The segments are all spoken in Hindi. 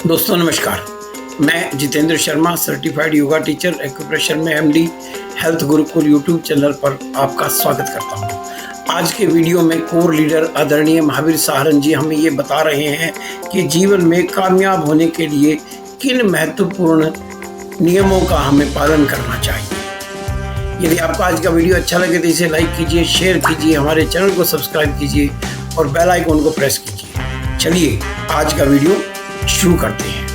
दोस्तों नमस्कार। मैं Jitendra Sharma, certified yoga teacher, acupressure में MD, health Gurukul YouTube channel पर आपका स्वागत करता हूं। आज के वीडियो में कोर लीडर आदरणीय महावीर सहारण जी हमें ये बता रहे हैं कि जीवन में कामयाब होने के लिए किन महत्वपूर्ण नियमों का हमें पालन करना चाहिए। यदि आपको आज का वीडियो अच्छा लगे तो इसे लाइक कीजिए, शेयर कीजिए, हमारे चैनल को सब्सक्राइब कीजिए और बेल आइकन को प्रेस कीजिए। चलिए आज का वीडियो शुरू करते हैं।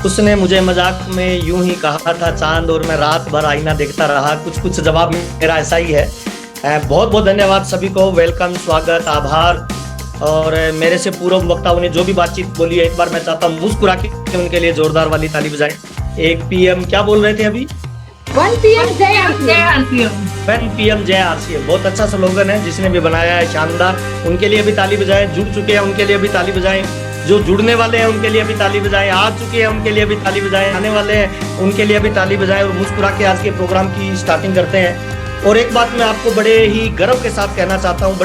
उसने मुझे मजाक में यूं ही कहा था चांद, और मैं रात भर आईना देखता रहा। कुछ जवाब मेरा ऐसा ही है। बहुत बहुत धन्यवाद सभी को, वेलकम, स्वागत, आभार। और मेरे से पूर्व वक्ताओं ने जो भी बातचीत बोली है, एक बार मैं चाहता हूँ मुस्कुरा के उनके लिए जोरदार वाली ताली बजाएं। 1 PM क्या बोल रहे थे अभी? 1 PM जय आरसीएम। 1 PM जय आरसीएम, बहुत अच्छा स्लोगन है। जिसने भी बनाया है शानदार, उनके लिए भी ताली बजाएं। जुड़ चुके हैं उनके लिए भी ताली बजाएं। जो जुड़ने वाले हैं उनके लिए भी ताली बजाएं। आ चुके हैं उनके लिए भी ताली बजाएं। आने वाले हैं उनके लिए भी ताली बजाएं। और मुस्कुरा के आज के प्रोग्राम की स्टार्टिंग करते हैं। और एक बात मैं आपको बड़े ही गर्व के साथ कहना चाहता हूँ,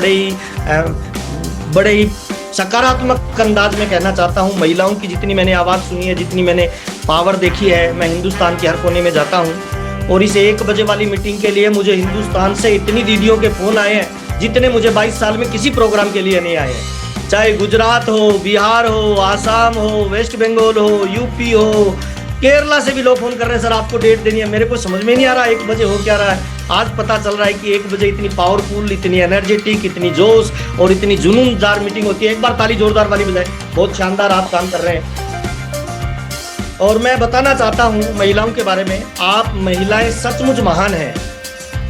बड़े ही सकारात्मक अंदाज में कहना चाहता हूँ। महिलाओं की जितनी मैंने आवाज़ सुनी है, जितनी मैंने पावर देखी है, मैं हिंदुस्तान के हर कोने में जाता हूँ और इस 1 बजे वाली मीटिंग के लिए मुझे हिंदुस्तान से इतनी दीदियों के फोन आए हैं जितने मुझे 22 साल में किसी प्रोग्राम के लिए नहीं आए हैं। चाहे गुजरात हो, बिहार हो, आसाम हो, वेस्ट बंगाल हो, यूपी हो, केरला से भी लोग फोन कर रहे हैं, सर आपको डेट देनी है। मेरे को समझ में नहीं आ रहा 1 बजे हो क्या रहा है। आज पता चल रहा है कि 1 बजे इतनी पावरफुल, इतनी एनर्जेटिक, इतनी जोश और इतनी जुनूनदार मीटिंग होती है। एक बार ताली जोरदार वाली बजाएं। बहुत शानदार आप काम कर रहे हैं। और मैं बताना चाहता हूँ महिलाओं के बारे में, आप महिलाएं सचमुच महान हैं,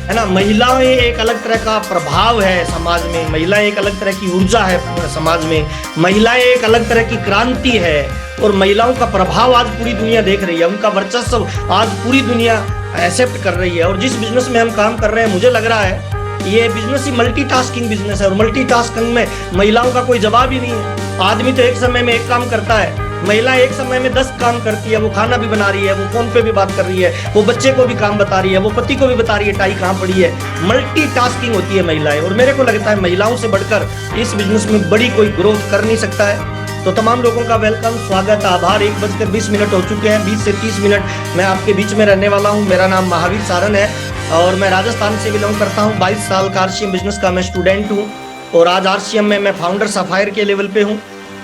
है ना। महिलाएं एक अलग तरह का प्रभाव है समाज में, महिलाएं एक अलग तरह की ऊर्जा है समाज में, महिलाएं एक अलग तरह की क्रांति है और महिलाओं का प्रभाव आज पूरी दुनिया देख रही है, उनका वर्चस्व आज पूरी दुनिया एक्सेप्ट कर रही है। और जिस बिजनेस में हम काम कर रहे हैं, मुझे लग रहा है ये बिजनेस ही मल्टीटास्किंग बिजनेस है और मल्टीटास्किंग में महिलाओं का कोई जवाब ही नहीं है। आदमी तो एक समय में एक काम करता है, महिला एक समय में 10 काम करती है। वो खाना भी बना रही है, वो फोन पे भी बात कर रही है, वो बच्चे को भी काम बता रही है, वो पति को भी बता रही है टाई कहाँ पड़ी है। मल्टीटास्किंग होती है महिलाएं और मेरे को लगता है महिलाओं से बढ़कर इस बिजनेस में बड़ी कोई ग्रोथ कर नहीं सकता है। तो तमाम लोगों का वेलकम, स्वागत, आभार। 1:20 हो चुके हैं, 20 से 30 मिनट मैं आपके बीच में रहने वाला हूँ। मेरा नाम महावीर सारन है और मैं राजस्थान से बिलोंग करता हूँ। 22 साल का आरसीएम बिजनेस का मैं स्टूडेंट हूँ और आज आरसीएम में मैं फाउंडर सफायर के लेवल पे हूँ।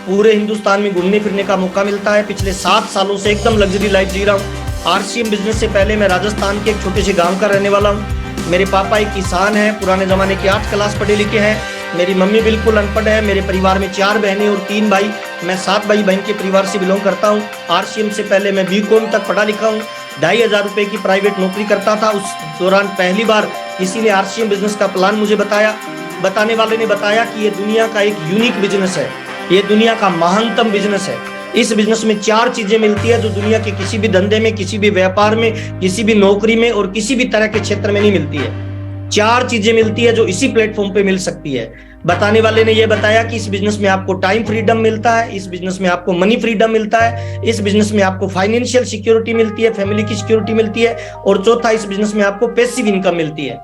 पूरे हिंदुस्तान में घूमने फिरने का मौका मिलता है। पिछले 7 सालों से एकदम लग्जरी लाइफ जी रहा हूँ। आरसीएम बिजनेस से पहले मैं राजस्थान के एक छोटे से गांव का रहने वाला हूँ। मेरे पापा एक किसान हैं, पुराने ज़माने के 8 क्लास पढ़े लिखे हैं। मेरी मम्मी बिल्कुल अनपढ़ है। मेरे परिवार में 4 बहनें और 3 भाई। मैं 7 भाई बहन के परिवार से बिलोंग करता हूँ। आरसीएम से पहले मैं बीकॉम तक पढ़ा लिखा हूँ। 2,500 रुपये की प्राइवेट नौकरी करता था। उस दौरान पहली बार किसी ने आरसीएम बिजनेस का प्लान मुझे बताया। बताने वाले ने बताया कि ये दुनिया का एक यूनिक बिजनेस है, ये दुनिया का महानतम बिजनेस है। इस बिजनेस में 4 चीजें मिलती है जो दुनिया के किसी भी धंधे में, किसी भी व्यापार में, किसी भी नौकरी में और किसी भी तरह के क्षेत्र में नहीं मिलती है। 4 चीजें मिलती है जो इसी प्लेटफॉर्म पे मिल सकती है। बताने वाले ने यह बताया कि इस बिजनेस में आपको टाइम फ्रीडम मिलता है, इस बिजनेस में आपको मनी फ्रीडम मिलता है, इस बिजनेस में आपको फाइनेंशियल सिक्योरिटी मिलती है, फैमिली की सिक्योरिटी मिलती है और चौथा, इस बिजनेस में आपको पैसिव इनकम मिलती है।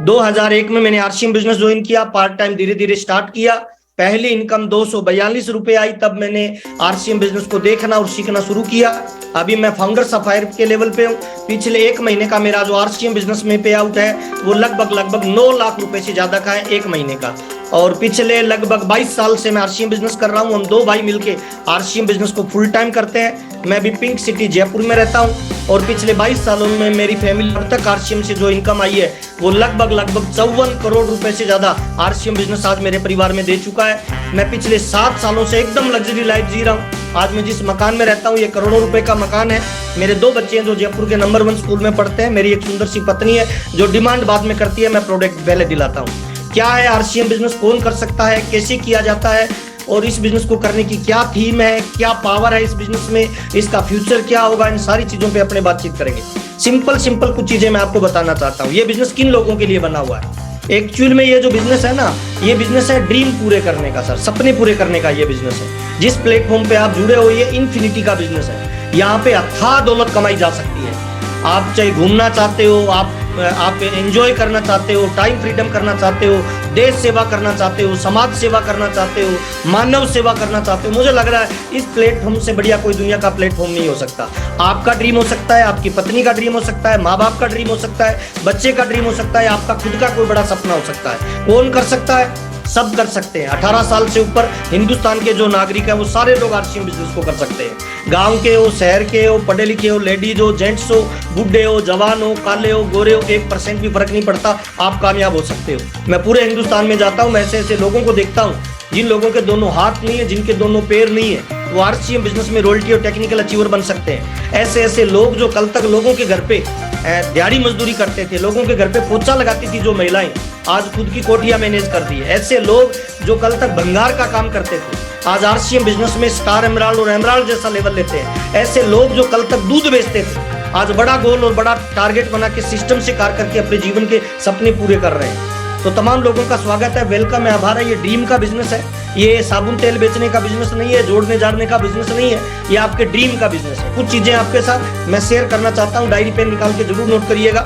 2001 में मैंने आरसीएम बिजनेस ज्वाइन किया, पार्ट टाइम धीरे धीरे स्टार्ट किया। पहली इनकम 242 रुपए आई, तब मैंने आरसीएम बिजनेस को देखना और सीखना शुरू किया। अभी मैं फाउंडर सफायर के लेवल पे हूँ। पिछले 1 महीने का मेरा जो आरसीएम बिजनेस में पे आउट है वो लगभग 9 लाख रुपए से ज्यादा का है 1 महीने का। और पिछले लगभग 22 साल से मैं आरसीएम बिजनेस कर रहा हूँ। हम 2 भाई मिलके आरसीएम बिजनेस को फुल टाइम करते हैं। मैं भी पिंक सिटी जयपुर में रहता हूँ और पिछले 22 सालों में मेरी फैमिली अब तक आरसीएम से जो इनकम आई है वो लगभग 54 करोड़ रुपए से ज्यादा आरसीएम बिजनेस आज मेरे परिवार में दे चुका है। मैं पिछले 7 सालों से एकदम लग्जरी लाइफ जी रहा हूँ। आज मैं जिस मकान में रहता हूँ ये करोड़ों रुपए का मकान है। मेरे 2 बच्चे हैं जो जयपुर के नंबर 1 स्कूल में पढ़ते हैं। मेरी एक सुंदर सी पत्नी है जो डिमांड बाद में करती है, मैं प्रोडक्ट पहले दिलाता हूँ। क्या है आरसीएम बिजनेस, कौन कर सकता है, कैसे किया जाता है और इस बिजनेस को करने की क्या थीम है, क्या पावर है इस बिजनेस में, इसका फ्यूचर क्या होगा, इन सारी चीजों पे अपने बातचीत करेंगे। सिंपल कुछ चीजें मैं आपको बताना चाहता हूँ। ये बिजनेस किन लोगों के लिए बना हुआ है? एक्चुअल में ये जो बिजनेस है ना, ये बिजनेस है ड्रीम पूरे करने का सर, सपने पूरे करने का ये बिजनेस है। जिस प्लेटफॉर्म पे आप जुड़े हो ये इन्फिनिटी का बिजनेस है। यहाँ पे अथाह दौलत कमाई जा सकती है। आप चाहे घूमना चाहते हो, आप एंजॉय करना चाहते हो, टाइम फ्रीडम करना चाहते हो, देश सेवा करना चाहते हो, समाज सेवा करना चाहते हो, मानव सेवा करना चाहते हो, मुझे लग रहा है इस प्लेटफॉर्म से बढ़िया कोई दुनिया का प्लेटफॉर्म नहीं हो सकता। आपका ड्रीम हो सकता है, आपकी पत्नी का ड्रीम हो सकता है, माँ बाप का ड्रीम हो सकता है, बच्चे का ड्रीम हो सकता है, आपका खुद का कोई बड़ा सपना हो सकता है। कौन कर सकता है? सब कर सकते हैं। 18 साल से ऊपर हिंदुस्तान के जो नागरिक हैं वो सारे लोग आरसीएम बिजनेस को कर सकते हैं। गांव के हो, शहर के हो, पढ़े लिखे हो, लेडीज हो, जेंट्स हो, बुढ़े हो, जवान हो, काले हो, गोरे हो, 1% भी फर्क नहीं पड़ता, आप कामयाब हो सकते हो। मैं पूरे हिंदुस्तान में जाता हूँ, मैं ऐसे ऐसे लोगों को देखता हूँ जिन लोगों के दोनों हाथ नहीं है, जिनके दोनों पैर नहीं है, वो आरसीएम बिजनेस में रॉयल्टी और टेक्निकल अचीवर बन सकते हैं। ऐसे ऐसे लोग जो कल तक लोगों के घर पे दिहाड़ी मजदूरी करते थे, लोगों के घर पे पोछा लगाती थी जो महिलाएं, आज खुद की कोठियां मैनेज कर दी है। ऐसे लोग जो कल तक भंगार का काम करते थे, आज आरसीएम बिजनेस में स्टार एमराल्ड और एमराल्ड जैसा लेवल लेते हैं। ऐसे लोग जो कल तक दूध बेचते थे, आज बड़ा गोल और बड़ा टारगेट बना के सिस्टम से कार्य करके अपने जीवन के सपने पूरे कर रहे हैं। तो तमाम लोगों का स्वागत है, वेलकम है, आभार है। ये ड्रीम का बिजनेस है, ये साबुन तेल बेचने का बिजनेस नहीं है, जोड़ने जाड़ने का बिजनेस नहीं है, ये आपके ड्रीम का बिजनेस है। कुछ चीजें आपके साथ मैं शेयर करना चाहता हूँ, डायरी पेन निकाल के जरूर नोट करिएगा।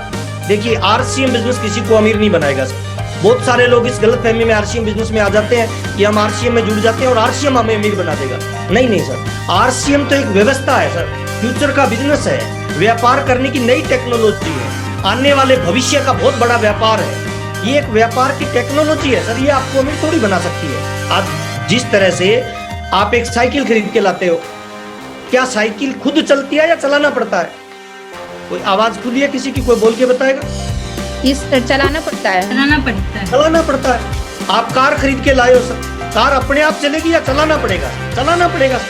देखिए, आरसीएम बिजनेस किसी को अमीर नहीं बनाएगा सर। बहुत सारे लोग इस गलत फहमी में आरसीएम बिजनेस में आ जाते हैं कि हम आरसीएम में जुड़ जाते हैं और आरसीएम हमें अमीर बना देगा। नहीं सर, आरसीएम तो एक व्यवस्था है सर, फ्यूचर का बिजनेस है, व्यापार करने की नई टेक्नोलॉजी है। आने वाले भविष्य का बहुत बड़ा व्यापार है। ये एक व्यापार की टेक्नोलॉजी है सर, ये आपको अमीर थोड़ी बना सकती है। आज जिस तरह से आप एक साइकिल खरीद के लाते हो, क्या साइकिल खुद चलती है या चलाना पड़ता है? कोई आवाज खुली है किसी की, कोई बोल के बताएगा? इस चलाना पड़ता है। चलाना पड़ता है। आप कार खरीद के लाए हो सर, कार अपने आप चलेगी या चलाना पड़ेगा? चलाना पड़ेगा।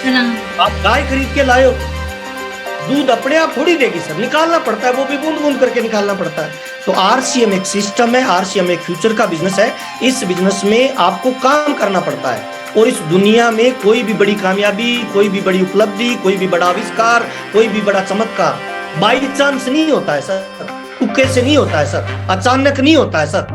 आप गाय खरीद के लाए हो, दूध अपने आप थोड़ी देगी सर, निकालना पड़ता है, वो भी बूंद बूंद करके निकालना पड़ता है। तो आरसीएम एक सिस्टम है, आरसीएम एक फ्यूचर का बिजनेस है। इस बिजनेस में आपको काम करना पड़ता है, और इस दुनिया में कोई भी बड़ी कामयाबी, कोई भी बड़ी उपलब्धि, कोई भी बड़ा आविष्कार, कोई भी बड़ा चमत्कार बाई चांस नहीं होता है सर, तुक्के से नहीं होता है सर, अचानक नहीं होता है सर,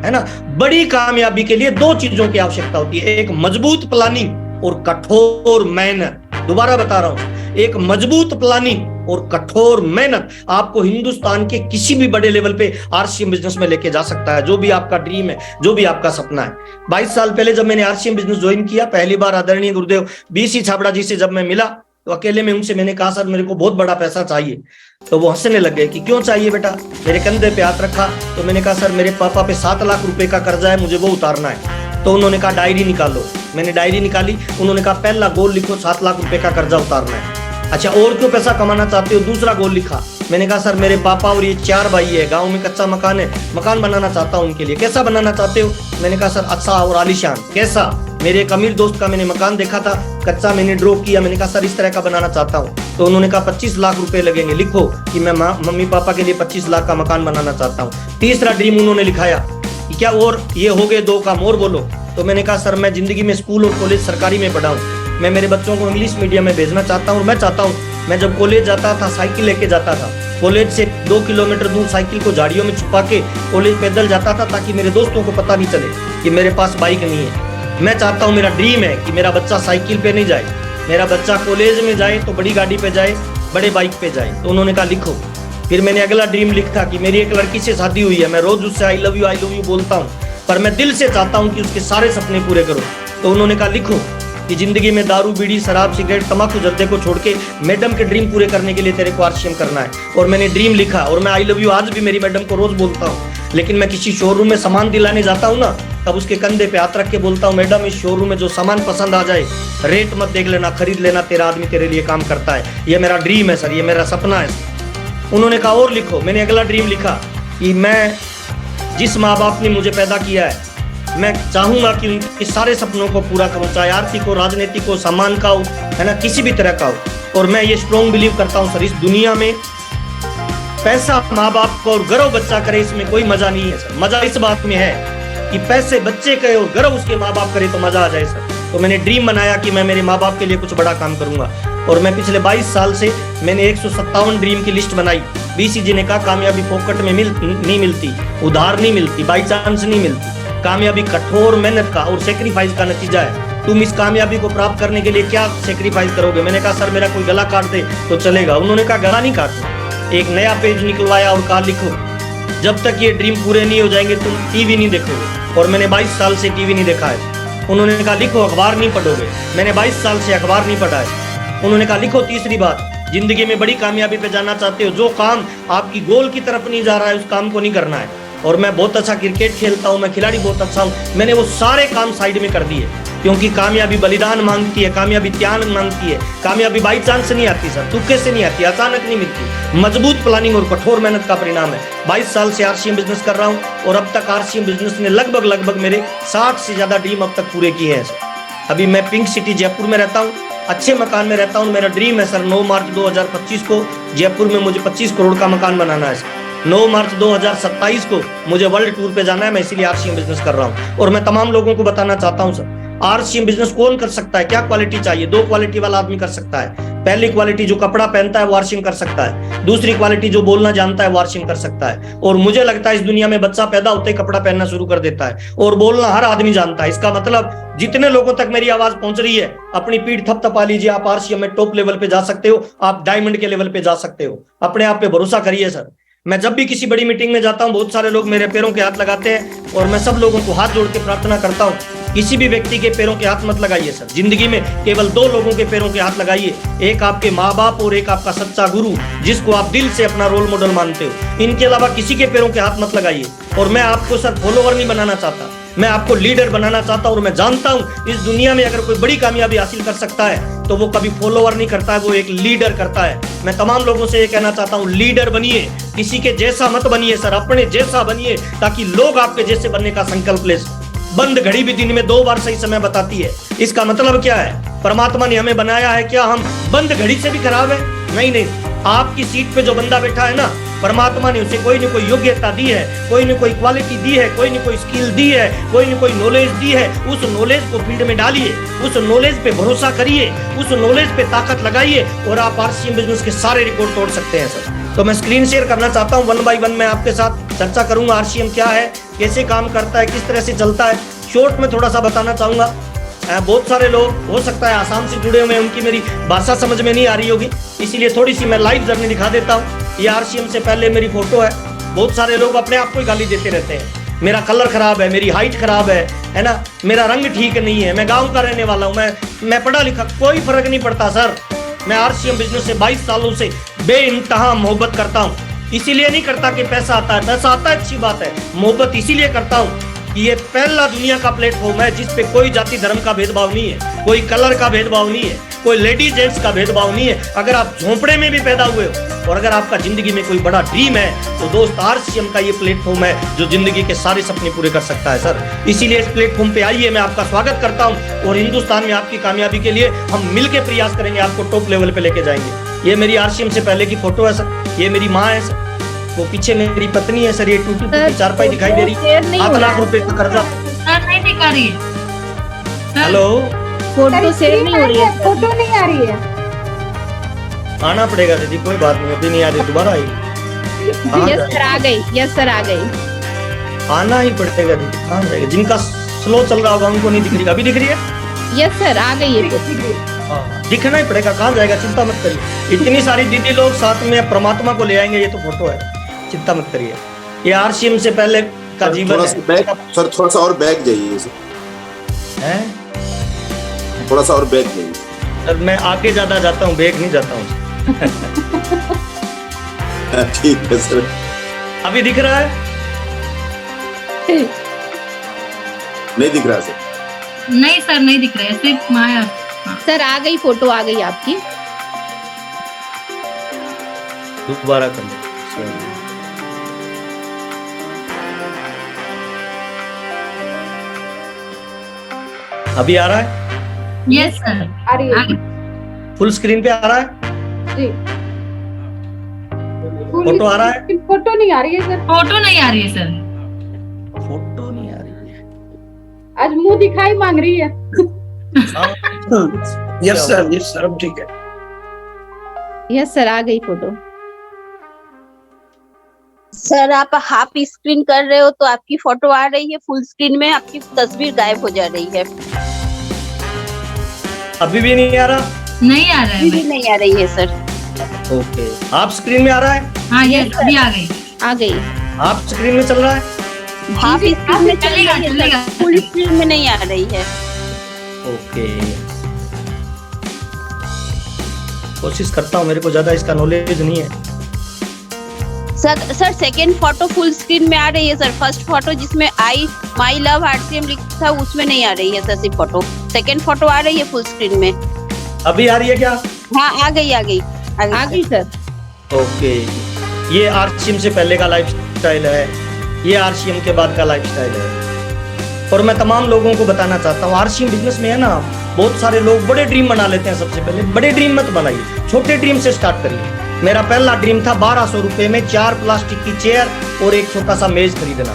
है ना। बड़ी कामयाबी के लिए दो चीजों की आवश्यकता होती है, एक मजबूत प्लानिंग और कठोर मेहनत। दोबारा बता रहा हूं, एक मजबूत प्लानिंग और कठोर मेहनत आपको हिंदुस्तान के किसी भी बड़े लेवल पे आरसीएम बिजनेस में लेके जा सकता है। जो भी आपका ड्रीम है, जो भी आपका सपना है। 22 साल पहले जब मैंने आरसीएम बिजनेस ज्वाइन किया, पहली बार आदरणीय गुरुदेव बीसी छाबड़ा जी से जब मैं मिला, तो अकेले में उनसे मैंने कहा सर मेरे को बहुत बड़ा पैसा चाहिए। तो वो हंसने लग गए कि क्यों चाहिए बेटा। मेरे कंधे पे हाथ रखा, तो मैंने कहा सर मेरे पापा पे 7 लाख रुपए का कर्जा है, मुझे वो उतारना है। तो उन्होंने कहा डायरी निकालो। मैंने डायरी निकाली, उन्होंने कहा पहला गोल लिखो, 7 लाख रुपए का कर्जा उतारना है। अच्छा, और क्यों पैसा कमाना चाहते हो? दूसरा गोल लिखा। मैंने कहा सर मेरे पापा और ये 4 भाई है, गांव में कच्चा मकान है, मकान बनाना चाहता हूं उनके लिए। कैसा बनाना चाहते हो? मैंने कहा सर अच्छा और आलीशान। कैसा? मेरे एक अमीर दोस्त का मैंने मकान देखा था, कच्चा, मैंने ड्रॉ किया। मैंने कहा सर इस तरह का बनाना चाहता हूँ। तो उन्होंने कहा 25 लाख रुपए लगेंगे, लिखो कि मैं मम्मी पापा के लिए 25 लाख का मकान बनाना चाहता हूँ। तीसरा ड्रीम उन्होंने लिखाया कि क्या और ये हो गए 2 काम और बोलो। तो मैंने कहा सर मैं जिंदगी में स्कूल और कॉलेज सरकारी में पढ़ा हूँ, मैं मेरे बच्चों को इंग्लिश मीडियम में भेजना चाहता हूँ। मैं चाहता हूँ मैं जब कॉलेज जाता था साइकिल लेके जाता था, कॉलेज से 2 किलोमीटर दूर साइकिल को झाड़ियों में छुपा के कॉलेज पैदल जाता था, ताकि मेरे दोस्तों को पता नहीं चले कि मेरे पास बाइक नहीं है। मैं चाहता हूँ, मेरा ड्रीम है कि मेरा बच्चा साइकिल पे नहीं जाए, मेरा बच्चा कॉलेज में जाए तो बड़ी गाड़ी पे जाए, बड़े बाइक पे जाए। तो उन्होंने कहा लिखो। फिर मैंने अगला ड्रीम लिखा कि मेरी एक लड़की से शादी हुई है, मैं रोज उससे आई लव यू बोलता हूँ, पर मैं दिल से चाहता हूँ कि उसके सारे सपने पूरे करो। तो उन्होंने कहा लिखो कि जिंदगी में दारू, बीड़ी, शराब, सिगरेट, तंबाकू, जर्दे को छोड़ के मैडम के ड्रीम पूरे करने के लिए तेरे को आरसीएम करना है। और मैंने ड्रीम लिखा, और मैं आई लव यू आज भी मेरी मैडम को रोज बोलता हूँ। लेकिन मैं किसी शोरूम में सामान दिलाने जाता हूँ ना, तब उसके कंधे पे हाथ रख के बोलता हूँ मैडम इस शोरूम में जो सामान पसंद आ जाए रेट मत देख लेना, खरीद लेना, तेरा आदमी तेरे लिए काम करता है। ये मेरा ड्रीम है सर, ये मेरा सपना है। उन्होंने कहा और लिखो। मैंने अगला ड्रीम लिखा कि मैं जिस माँ बाप ने मुझे पैदा किया है, मैं चाहूंगा कि उनके सारे सपनों को पूरा करूं, चाहे आर्थिक हो, राजनीतिक हो, सम्मान का हो, है ना, किसी भी तरह का हो। और मैं ये स्ट्रॉन्ग बिलीव करता हूं सर, इस दुनिया में पैसा माँ बाप को और गर्व बच्चा करे, इसमें कोई मजा नहीं है सर। मजा इस बात में है कि पैसे बच्चे करे और गर्व उसके माँ बाप करे तो मजा आ जाए सर। तो मैंने ड्रीम बनाया कि मैं मेरे माँ बाप के लिए कुछ बड़ा काम करूंगा। और मैं पिछले 22 साल से मैंने 157 ड्रीम की लिस्ट बनाई। बीसी जी ने कहा कामयाबी पॉकेट में नहीं मिलती, उधार नहीं मिलती, बाई चांस नहीं मिलती। कामयाबी कठोर मेहनत का और सेक्रीफाइस का नतीजा है। तुम इस कामयाबी को प्राप्त करने के लिए क्या सेक्रीफाइस करोगे? मैंने कहा सर मेरा कोई गला काट दे तो चलेगा। उन्होंने कहा गला नहीं काटना। एक नया पेज निकलवाया और कहा लिखो जब तक ये ड्रीम पूरे नहीं हो जाएंगे तुम टीवी नहीं देखोगे। और मैंने 22 साल से टीवी नहीं देखा है। उन्होंने कहा लिखो अखबार नहीं पढ़ोगे। मैंने 22 साल से अखबार नहीं पढ़ा है। उन्होंने कहा लिखो तीसरी बात, जिंदगी में बड़ी कामयाबी पे जाना चाहते हो, जो काम आपकी गोल की तरफ नहीं जा रहा है उस काम को नहीं करना है। और मैं बहुत अच्छा क्रिकेट खेलता हूँ, मैं खिलाड़ी बहुत अच्छा हूँ, मैंने वो सारे काम साइड में कर दिए। क्योंकि कामयाबी बलिदान मांगती है, कामयाबी त्याग मांगती है, कामयाबी बाई चांस नहीं आती सर, तुक्के से नहीं आती, अचानक नहीं मिलती। मजबूत प्लानिंग और कठोर मेहनत का परिणाम है। 22 साल से आरसीएम बिजनेस कर रहा हूँ और अब तक आरसीएम बिजनेस ने लगभग मेरे 60 से ज्यादा ड्रीम अब तक पूरे किए हैं सर। अभी मैं पिंक सिटी जयपुर में रहता हूँ, अच्छे मकान में रहता हूँ। मेरा ड्रीम है सर 9 मार्च 2025 को जयपुर में मुझे 25 करोड़ का मकान बनाना है सर। 9 मार्च 2027 को मुझे वर्ल्ड टूर पे जाना है। मैं इसीलिए आरसीएम बिजनेस कर रहा हूँ। और मैं तमाम लोगों को बताना चाहता हूँ सर, आरसीएम बिजनेस कौन कर सकता है, क्या क्वालिटी चाहिए? 2 क्वालिटी वाला आदमी कर सकता है। पहली क्वालिटी जो कपड़ा पहनता है वो आरसीएम कर सकता है। दूसरी क्वालिटी जो बोलना जानता है वो आरसीएम कर सकता है। और मुझे लगता है इस दुनिया में बच्चा पैदा होते ही कपड़ा पहनना शुरू कर देता है और बोलना हर आदमी जानता है। इसका मतलब जितने लोगों तक मेरी आवाज पहुंच रही है, अपनी पीठ थपथपा लीजिए। आप आरसीएम में टॉप लेवल पे जा सकते हो, आप डायमंड के लेवल पे जा सकते हो। अपने आप पे भरोसा करिए सर। मैं जब भी किसी बड़ी मीटिंग में जाता हूं, बहुत सारे लोग मेरे पैरों के हाथ लगाते हैं और मैं सब लोगों को हाथ जोड़ के प्रार्थना करता हूं किसी भी व्यक्ति के पैरों के हाथ मत लगाइए सर। जिंदगी में केवल 2 लोगों के पैरों के हाथ लगाइए, एक आपके माँ बाप और एक आपका सच्चा गुरु, जिसको आप दिल से अपना रोल मॉडल मानते हो। इनके अलावा किसी के पैरों के हाथ मत लगाइए। और मैं आपको सर फॉलोवर नहीं बनाना चाहता, मैं आपको लीडर बनाना चाहता हूँ। और मैं जानता हूँ इस दुनिया में अगर कोई बड़ी कामयाबी हासिल कर सकता है तो वो कभी फॉलोवर नहीं करता है, वो एक लीडर करता है। मैं तमाम लोगों से ये कहना चाहता हूँ, लीडर बनिए, किसी के जैसा मत बनिए सर, अपने जैसा बनिए, ताकि लोग आपके जैसे बनने का संकल्प ले। बंद घड़ी भी दिन में 2 बार सही समय बताती है। इसका मतलब क्या है? परमात्मा ने हमें बनाया है क्या हम बंद घड़ी से भी खराब है? नहीं, आपकी सीट पे जो बंदा बैठा है ना, परमात्मा ने उसे कोई न कोई योग्यता दी है, कोई न कोई क्वालिटी दी है, कोई न कोई स्किल दी है, कोई न कोई नॉलेज दी है। उस नॉलेज को फील्ड में डालिए, उस नॉलेज पे भरोसा करिए, उस नॉलेज पे ताकत लगाइए और आप आरसीएम बिजनेस के सारे रिकॉर्ड तोड़ सकते हैं सर। तो मैं स्क्रीन शेयर करना चाहता हूँ, 1 बाय 1 मैं आपके साथ चर्चा करूंगा। आरसीएम क्या है, कैसे काम करता है, किस तरह से चलता है, शॉर्ट में थोड़ा सा बताना चाहूंगा। बहुत सारे लोग हो सकता है आसाम से जुड़े हुए हैं, उनकी मेरी भाषा समझ में नहीं आ रही होगी, इसीलिए थोड़ी सी मैं लाइव जर्नी दिखा देता हूँ। ये आरसीएम से पहले मेरी फोटो है। बहुत सारे लोग अपने आप को ही गाली देते रहते हैं, मेरा कलर खराब है, मेरी हाइट खराब है ना, मेरा रंग ठीक नहीं है, मैं गाँव का रहने वाला हूँ, मैं पढ़ा लिखा, कोई फर्क नहीं पड़ता सर। मैं आरसीएम बिजनेस से 22 सालों से बेइंतहा मोहब्बत करता हूँ। इसीलिए नहीं करता कि पैसा आता है, पैसा आता है अच्छी बात है, मोहब्बत इसीलिए करता हूँ कि ये पहला दुनिया का प्लेटफॉर्म है जिस पे कोई जाति धर्म का भेदभाव नहीं है, कोई कलर का भेदभाव नहीं है, कोई लेडीज जेंट्स का भेदभाव नहीं है। अगर आप झोंपड़े में भी पैदा हुए हो और अगर आपका जिंदगी में कोई बड़ा ड्रीम है तो दोस्त आरसीएम का ये प्लेटफॉर्म है जो जिंदगी के सारे सपने पूरे कर सकता है सर। इसीलिए इस प्लेटफॉर्म पे आइए, मैं आपका स्वागत करता हूँ और हिंदुस्तान में आपकी कामयाबी के लिए हम मिलकर प्रयास करेंगे, आपको टॉप लेवल पे लेके जाएंगे। ये मेरी आरसीएम से पहले की फोटो है सर, ये मेरी माँ है सर, वो पीछे मेरी पत्नी है सर, ये टूटी फूटी चारपाई दिखाई दे रही, 7 लाख रुपए का कर्जा नहीं दिखा रही है। हेलो, फोटो शेयर नहीं हो रही है, फोटो नहीं आ रही है। आना पड़ेगा दीदी, कोई बात नहीं, अभी नहीं आ रही, दोबारा आई। यस सर आ गई, यस सर आ गई। आना ही पड़ेगा दीदी, कहाँ जाएगा? जिनका स्लो चल रहा होगा उनको नहीं दिख रही, अभी दिख रही है? यस सर आ गई है, दिखना ही पड़ेगा, कहाँ जाएगा? चिंता मत करिए, इतनी सारी दीदी लोग साथ में परमात्मा को ले आएंगे, ये तो फोटो है, चिंता मत करिए। ये आरसीएम से पहले का जीवन है सर। थोड़ा सा और बैक जाइए हैं? थोड़ा सा और बैक जाइए सर। मैं आगे ज्यादा जाता हूँ, बैक नहीं जाता हूँ। ठीक है सर। अभी दिख रहा है? नहीं दिख रहा सर। नहीं सर, नहीं दिख रहा है, सिर्फ माया। सर आ गई, फोटो आ गई आपकी। दोबारा कर लो। अभी आ रहा है? यस सर, आ रही है फुल स्क्रीन पे आ रहा है? जी। फोटो आ रहा है? फोटो नहीं आ रही है सर, फोटो नहीं आ रही है सर। फोटो नहीं आ रही है, आज मुंह दिखाई मांग रही है। यस सर, अब ठीक है। यस सर आ गई फोटो। सर आप हाफ स्क्रीन कर रहे हो तो आपकी फोटो आ रही है, फुल स्क्रीन में आपकी तस्वीर गायब हो जा रही है। अभी भी नहीं आ रहा? नहीं आ रहा है अभी भी नहीं आ रही है सर। ओके, आप स्क्रीन में आ रहा है? हाँ यस, अभी आ गई। आ गई। आप स्क्रीन में चल रहा है? हाफ स्क्रीन में चल चलेगा, रही है चलेगा। सर, फुल स्क्रीन में नहीं आ रही है। ओके, कोशिश करता हूँ, मेरे को ज्यादा इसका नॉलेज नहीं है। Sir second photo full screen में आ रही है सर। फर्स्ट फोटो जिसमें आई माई लव आरसीएम लिखा था उसमें नहीं आ रही है सर सिर्फ फोटो। सेकंड फोटो आ रही है फुल स्क्रीन में। अभी आ रही है क्या? हाँ आ गई आ गई सर। ओके, ये आरसीएम से पहले का लाइफस्टाइल है, ये आरसीएम के बाद का लाइफस्टाइल है। और मैं तमाम लोगों को बताना चाहता हूँ, आरसीएम बिजनेस में है ना, बहुत सारे लोग बड़े ड्रीम बना लेते हैं। सबसे पहले बड़े ड्रीम मत बनाइए, छोटे ड्रीम से स्टार्ट करिए। मेरा पहला ड्रीम था 1200 रुपए में 4 प्लास्टिक की चेयर और एक छोटा सा मेज खरीदना,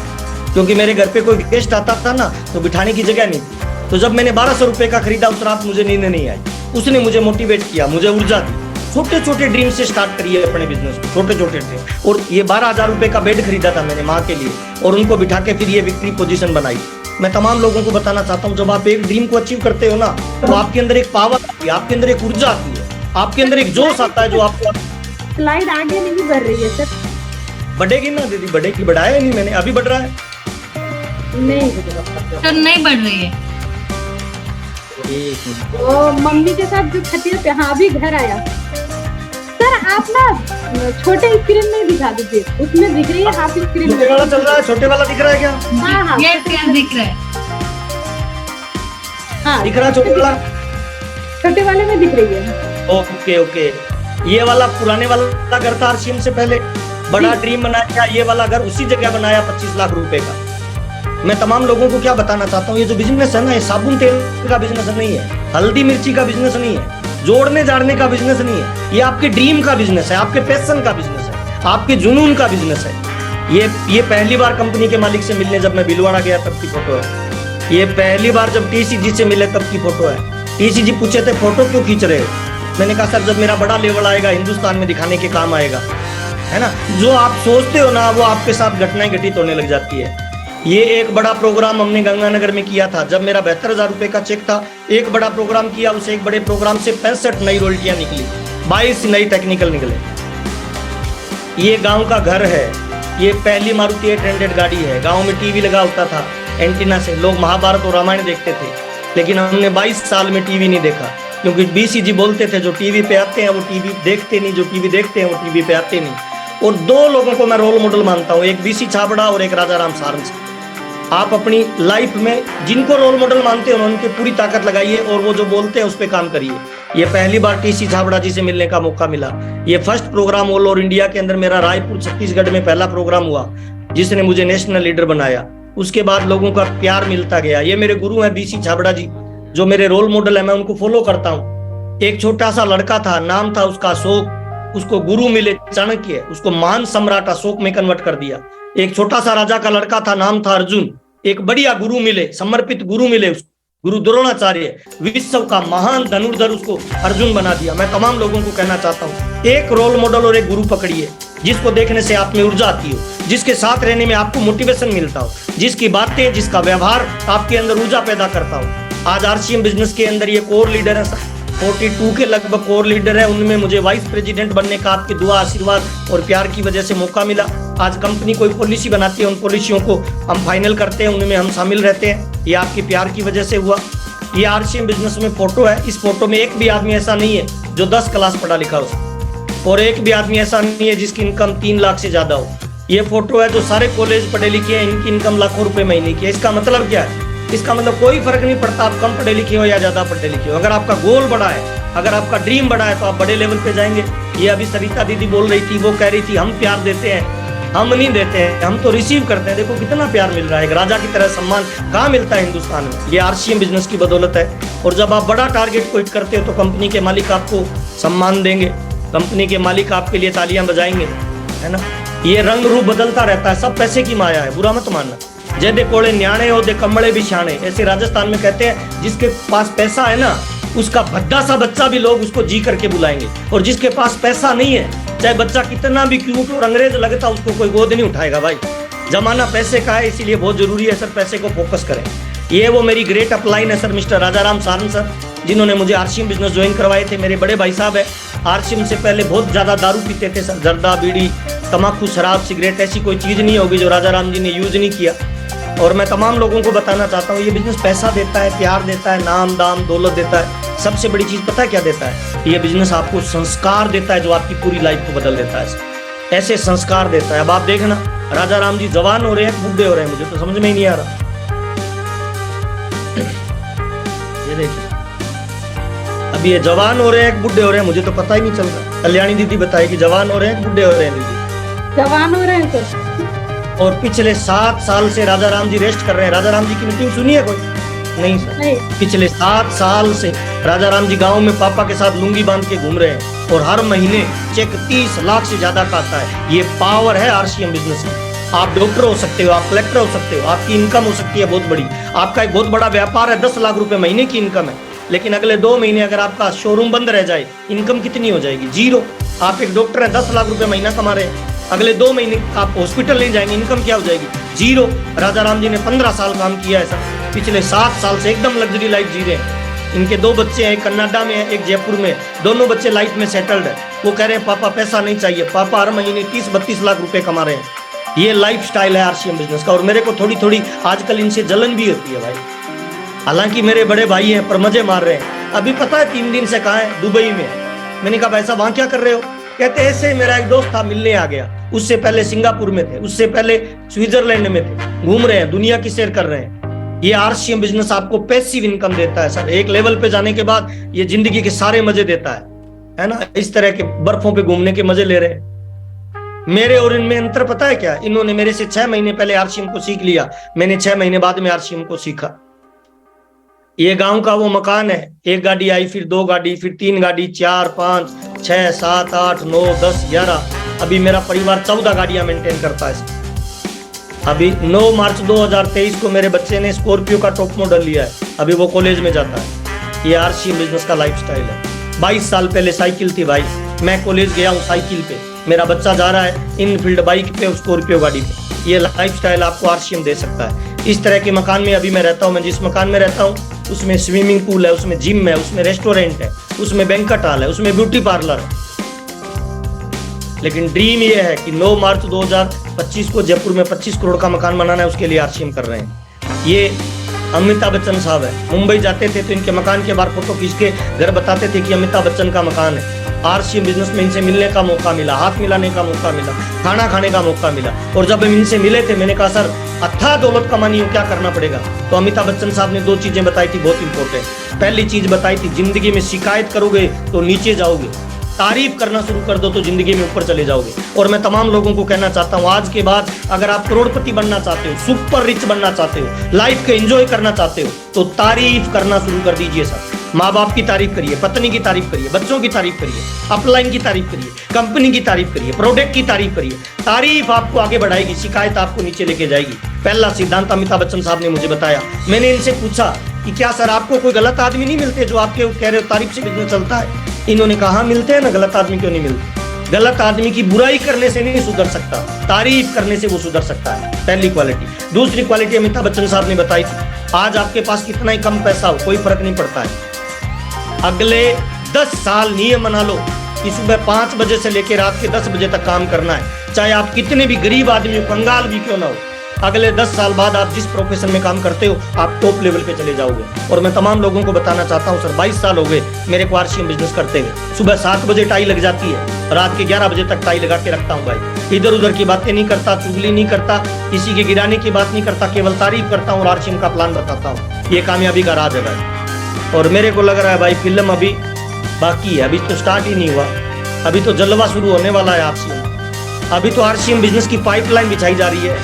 क्योंकि मेरे घर पे कोई गेस्ट आता था ना तो बिठाने की जगह नहीं थी। तो जब मैंने 1200 रुपए का खरीदा उस रात मुझे नींद नहीं आई। उसने मुझे मोटिवेट किया, मुझे ऊर्जा दी। छोटे छोटे ड्रीम से स्टार्ट करिए अपने बिजनेस को, छोटे छोटे ड्रीम। और ये 12,000 रुपए का बेड खरीदा था मैंने माँ के लिए और उनको बिठा के फिर ये विक्ट्री पोजीशन बनाई। मैं तमाम लोगों को बताना चाहता हूँ, जब आप एक ड्रीम को अचीव करते हो ना तो आपके अंदर एक पावर आती है, आपके अंदर एक ऊर्जा आती है, आपके अंदर एक जोश आता है जो आपको। स्लाइड आगे नहीं बढ़ रही है सर। बढ़ेगी ना दीदी, बढ़ेगी, बढ़ाया नहीं मैंने, अभी बढ़ रहा है। नहीं सर नहीं बढ़ रही है। वो मम्मी के साथ जो खटिया पे, हाँ अभी घर आया। सर आप ना छोटे स्क्रीन में दिखा दीजिए, उसमें दिख रही है हाफ स्क्रीन छोटे वाला चल रहा है, छोटे वाला दिख रहा है क्या? हाँ हाँ यस यस दिख रहा है। हाँ दिख रहा है छोटे वाला? छोटे वाले में दिख रही है। Okay okay. ये वाला पुराने वाला घर था आरसीएम से पहले, बड़ा ड्रीम बनाया, ये वाला घर उसी जगह बनाया 25 लाख रुपए का। मैं तमाम लोगों को क्या बताना चाहता हूँ, ये जो बिजनेस है ना, ये साबुन तेल का बिजनेस नहीं है, हल्दी मिर्ची का बिजनेस नहीं है, जोड़ने जाड़ने का बिजनेस नहीं है। ये आपके ड्रीम का बिजनेस है, आपके पैशन का बिजनेस है, आपके जुनून का बिजनेस है। ये पहली बार कंपनी के मालिक से मिलने जब मैं भीलवाड़ा गया तब की फोटो है। ये पहली बार जब टीसीजी से मिले तब की फोटो है। टीसीजी पूछे थे फोटो क्यों खींच रहे हो, मैंने कहा सर जब मेरा बड़ा लेवल आएगा हिंदुस्तान में दिखाने के काम आएगा, है ना। जो आप सोचते हो ना वो आपके साथ घटनाएं घटित होने लग जाती है। ये एक बड़ा प्रोग्राम हमने गंगानगर में किया था, जब मेरा 72,000 रुपए का चेक था। एक बड़ा प्रोग्राम किया, उस एक बड़े प्रोग्राम से 65 नई रॉयल्टियां निकली, 22 नई टेक्निकल निकले। ये गांव का घर है, ये पहली मारुति 800 गाड़ी है। गांव में टीवी लगा होता था एंटीना से, लोग महाभारत और रामायण देखते थे, लेकिन हमने 22 साल में टीवी नहीं देखा, क्योंकि बीसीजी बोलते थे जो टीवी पे आते हैं वो टीवी देखते नहीं, जो टीवी देखते हैं वो टीवी पे आते नहीं। और दो लोगों को मैं रोल मॉडल मानता हूँ, एक बीसी छाबड़ा और एक राजा राम सारंग। आप अपनी लाइफ में जिनको रोल मॉडल मानते हो उनकी पूरी ताकत लगाइए और वो जो बोलते हैं उस पर काम करिए। ये पहली बार टीसी छाबड़ा जी से मिलने का मौका मिला। ये first program all over India के अंदर मेरा रायपुर छत्तीसगढ़ में पहला प्रोग्राम हुआ, जिसने मुझे नेशनल लीडर बनाया। उसके बाद लोगों का प्यार मिलता गया। ये मेरे गुरु हैं बीसी छाबड़ा जी, जो मेरे रोल मॉडल है, मैं उनको फॉलो करता हूँ। एक छोटा सा लड़का था, नाम था उसका अशोक, उसको गुरु मिले चाणक्य, उसको महान सम्राट अशोक में कन्वर्ट कर दिया। एक छोटा सा राजा का लड़का था, नाम था अर्जुन, एक बढ़िया गुरु मिले, समर्पित गुरु मिले उसको, गुरु द्रोणाचार्य, विश्व का महान धनुर्धर, उसको अर्जुन बना दिया। मैं तमाम लोगों को कहना चाहता हूँ, एक रोल मॉडल और एक गुरु पकड़िए, जिसको देखने से आप में ऊर्जा आती हो, जिसके साथ रहने में आपको मोटिवेशन मिलता हो, जिसकी बातें, जिसका व्यवहार आपके अंदर ऊर्जा पैदा करता हो। आज आरसीएम बिजनेस के अंदर ये कोर लीडर है, 42 के लगभग कोर लीडर है, उनमें मुझे वाइस प्रेसिडेंट बनने का आपकी दुआ, आशीर्वाद और प्यार की वजह से मौका मिला। आज कंपनी कोई पॉलिसी बनाती है, उन पॉलिसियों को हम फाइनल करते हैं, उनमें हम शामिल रहते हैं। ये आपके प्यार की वजह से हुआ। ये आरसीएम बिजनेस में फोटो है, इस फोटो में एक भी आदमी ऐसा नहीं है जो 10 क्लास पढ़ा लिखा हो, और एक भी आदमी ऐसा नहीं है जिसकी इनकम 3 लाख से ज्यादा हो। ये फोटो है जो सारे कॉलेज पढ़े लिखे हैं, इनकी इनकम लाखों रुपए महीने की है। इसका मतलब क्या है? इसका मतलब कोई फर्क नहीं पड़ता आप कम पढ़े लिखे हो या ज्यादा पढ़े लिखे हो। अगर आपका गोल बड़ा है, अगर आपका ड्रीम बड़ा है, तो आप बड़े लेवल पे जाएंगे। ये अभी सरिता दीदी बोल रही थी, वो कह रही थी हम प्यार देते हैं, हम नहीं देते हैं, हम तो रिसीव करते हैं। देखो कितना प्यार मिल रहा है, एक राजा की तरह सम्मान कहाँ मिलता है हिंदुस्तान में? ये आरसीएम बिजनेस की बदौलत है। और जब आप बड़ा टारगेट को हिट करते हो तो कंपनी के मालिक आपको सम्मान देंगे, कंपनी के मालिक आपके लिए तालियां बजाएंगे, है ना। ये रंग रूप बदलता रहता है, सब पैसे की माया है, बुरा मत मानना। जेदे कोड़े न्याणे हो दे कमड़े भी शाणे, ऐसे राजस्थान में कहते हैं। जिसके पास पैसा है ना, उसका भद्दा सा बच्चा भी लोग उसको जी करके बुलाएंगे, और जिसके पास पैसा नहीं है, चाहे बच्चा कितना भी क्यूट और अंग्रेज लगता, उसको कोई गोद नहीं उठाएगा। भाई जमाना पैसे का है, इसीलिए बहुत जरूरी है सर पैसे को फोकस करें। ये वो मेरी ग्रेट अपलाइन है sir, mister Rajaram Sarang sir, जिन्होंने मुझे आरसीएम बिजनेस ज्वाइन करवाए थे। मेरे बड़े भाई साहब है, आरसीएम से पहले बहुत ज्यादा दारू पीते थे सर, जर्दा, बीड़ी, तम्बाकू, शराब, सिगरेट, ऐसी कोई चीज नहीं होगी जो राजाराम जी ने यूज नहीं किया। और मैं तमाम लोगों को बताना चाहता हूँ, ये बिजनेस पैसा देता है, प्यार देता है, नाम दाम दौलत देता है। सबसे बड़ी चीज पता है क्या देता है? ये बिजनेस आपको संस्कार देता है, जो आपकी पूरी लाइफ को बदल देता है। ऐसे संस्कार देता है। अब आप देखना, राजा राम जी जवान हो रहे हैं, बूढ़े हो रहे हैं, मुझे तो समझ में ही नहीं आ रहा। ये देखिए, अभी ये जवान हो रहे हैं, बूढ़े हो रहे हैं, मुझे तो पता ही नहीं चल रहा। कल्याणी दीदी बताएगी जवान हो रहे हैं, बूढ़े हो रहे हैं। दीदी जवान हो रहे हैं सर। और पिछले 7 साल से राजा राम जी रेस्ट कर रहे हैं। राजा राम जी की मीटिंग सुनी है कोई? नहीं सर। नहीं। पिछले 7 साल से राजा राम जी गांव में पापा के साथ लुंगी बांध के घूम रहे हैं, और हर महीने चेक 30 लाख से ज्यादा का आता है। ये पावर है आरसीएम बिजनेस में। आप डॉक्टर हो सकते हो, आप कलेक्टर हो सकते हो, आपकी इनकम हो सकती है बहुत बड़ी। आपका एक बहुत बड़ा व्यापार है, 10 लाख रुपए महीने की इनकम है, लेकिन अगले 2 महीने अगर आपका शोरूम बंद रह जाए, इनकम कितनी हो जाएगी? 0। आप एक डॉक्टर है, 10 लाख रुपए महीना कमा रहे हैं, अगले 2 महीने आप हॉस्पिटल नहीं जाएंगे, इनकम क्या हो जाएगी? 0। राजा राम जी ने 15 साल काम किया है सर, पिछले 7 साल से एकदम लग्जरी लाइफ जी रहे हैं। इनके 2 बच्चे हैं, एक कनाडा में है, एक जयपुर में। दोनों बच्चे लाइफ में सेटल्ड है। वो कह रहे हैं पापा पैसा नहीं चाहिए, पापा हर महीने 30-32 लाख रुपए कमा रहे हैं। ये लाइफ स्टाइल है आरसीएम बिजनेस का। और मेरे को थोड़ी थोड़ी आजकल इनसे जलन भी होती है भाई। हालांकि मेरे बड़े भाई हैं पर मजे मार रहे हैं। अभी पता है 3 दिन से कहाँ है? दुबई में। मैंने कहा भाई साहब वहां क्या कर रहे हो? कहते ऐसे मेरा एक दोस्त था, मिलने आ गया। उससे पहले सिंगापुर में थे, उससे पहले स्विट्जरलैंड में थे, घूम रहे हैं, दुनिया की सैर कर रहे हैं। ये आरसीएम बिजनेस आपको पैसिव इनकम देता है सर। एक लेवल पे जाने के बाद ये जिंदगी के सारे मजे देता है ना। इस तरह के बर्फों पे घूमने के मजे ले रहे हैं। मेरे और इनमें अंतर पता है क्या? इन्होंने मेरे से 6 महीने पहले आरसीएम को सीख लिया, मैंने 6 महीने बाद में आरसीएम को सीखा। ये गांव का वो मकान है, 1 गाड़ी आई, फिर 2 गाड़ी, फिर 3 गाड़ी, 4, 5, 6, 7, 8, 9, 10, 11। अभी मेरा परिवार 14 गाड़ियां मेंटेन करता है। अभी 9 मार्च 2023 को मेरे बच्चे ने स्कॉर्पियो का टॉप मॉडल लिया है, अभी वो कॉलेज में जाता है। ये आरसीएम बिजनेस का लाइफस्टाइल है। 22 साल पहले साइकिल थी भाई, मैं कॉलेज गया हूँ साइकिल पे, मेरा बच्चा जा रहा है इनफील्ड बाइक पे, स्कॉर्पियो गाड़ी पे। ये लाइफस्टाइल आपको आरसीएम दे सकता है। इस तरह के मकान में अभी मैं रहता हूँ। मैं जिस मकान में रहता हूँ उसमें स्विमिंग पूल है, उसमें जिम है, उसमें रेस्टोरेंट है, उसमें बैंक्वेट हॉल है, उसमें ब्यूटी पार्लर है। लेकिन ड्रीम ये है कि 9 मार्च 2025 को जयपुर में 25 करोड़ का मकान बनाना है, उसके लिए आरसीएम कर रहे हैं। ये अमिताभ बच्चन साहब है, मुंबई जाते थे तो इनके मकान के बाहर फोटो खींच के घर बताते थे कि अमिताभ बच्चन का मकान है। आरसीएम बिजनेस में इनसे मिलने का मौका मिला, हाथ मिलाने का मौका मिला, खाना खाने का मौका मिला। और जब हम इनसे मिले थे मैंने कहा सर अथाह दौलत कमानी हो, क्या करना पड़ेगा? तो अमिताभ बच्चन साहब ने 2 चीजें बताई थी बहुत इंपॉर्टेंट। पहली चीज बताई थी, जिंदगी में शिकायत करोगे तो नीचे जाओगे, तारीफ करना शुरू कर दो तो जिंदगी में ऊपर चले जाओगे। और मैं तमाम लोगों को कहना चाहता हूं, आज के बाद अगर आप करोड़पति बनना चाहते हो, सुपर रिच बनना चाहते हो, लाइफ को एंजॉय करना चाहते हो, तो तारीफ करना शुरू कर दीजिए सर। माँ बाप की तारीफ करिए, पत्नी की तारीफ करिए, बच्चों की तारीफ करिए, अपलाइन की तारीफ करिए, कंपनी की तारीफ करिए, प्रोडक्ट की तारीफ करिए। तारीफ आपको आगे बढ़ाएगी, शिकायत आपको नीचे लेके जाएगी। पहला सिद्धांत अमिताभ बच्चन साहब ने मुझे बताया। मैंने इनसे पूछा कि क्या सर आपको कोई गलत आदमी नहीं मिलते जो आपके कह रहे हो तारीफ से बिजनेस चलता है? इन्होंने कहा मिलते हैं ना, गलत आदमी क्यों नहीं मिलते? गलत आदमी की बुराई करने से नहीं सुधर सकता, तारीफ करने से वो सुधर सकता है। पहली क्वालिटी। दूसरी क्वालिटी अमिताभ बच्चन साहब ने बताई थी, आज आपके पास कितना ही कम पैसा हो कोई फर्क नहीं पड़ता है। अगले 10 साल नियम बना लो कि सुबह 5 बजे से लेकर रात के 10 बजे तक काम करना है, चाहे आप कितने भी गरीब आदमी हो, कंगाल भी क्यों ना हो। अगले 10 साल बाद आप जिस प्रोफेशन में काम करते हो आप टॉप लेवल पे चले जाओगे। और मैं तमाम लोगों को बताना चाहता हूं सर, 22 साल हो गए मेरे को आरसीएम बिजनेस करते हुए। सुबह 7 बजे टाई लग जाती है, रात के 11 बजे तक टाई लगा के रखता हूं भाई। इधर उधर की बातें नहीं करता, चुगली नहीं करता, किसी के गिराने की बात नहीं करता, केवल तारीफ करता हूँ और आरसीएम का प्लान बताता हूँ। ये कामयाबी का राज है भाई। और मेरे को लग रहा है भाई फिल्म अभी बाकी है, अभी तो स्टार्ट ही नहीं हुआ, अभी तो जलवा शुरू होने वाला है आरसीएम। अभी तो आरसीएम बिजनेस की पाइपलाइन बिछाई जा रही है,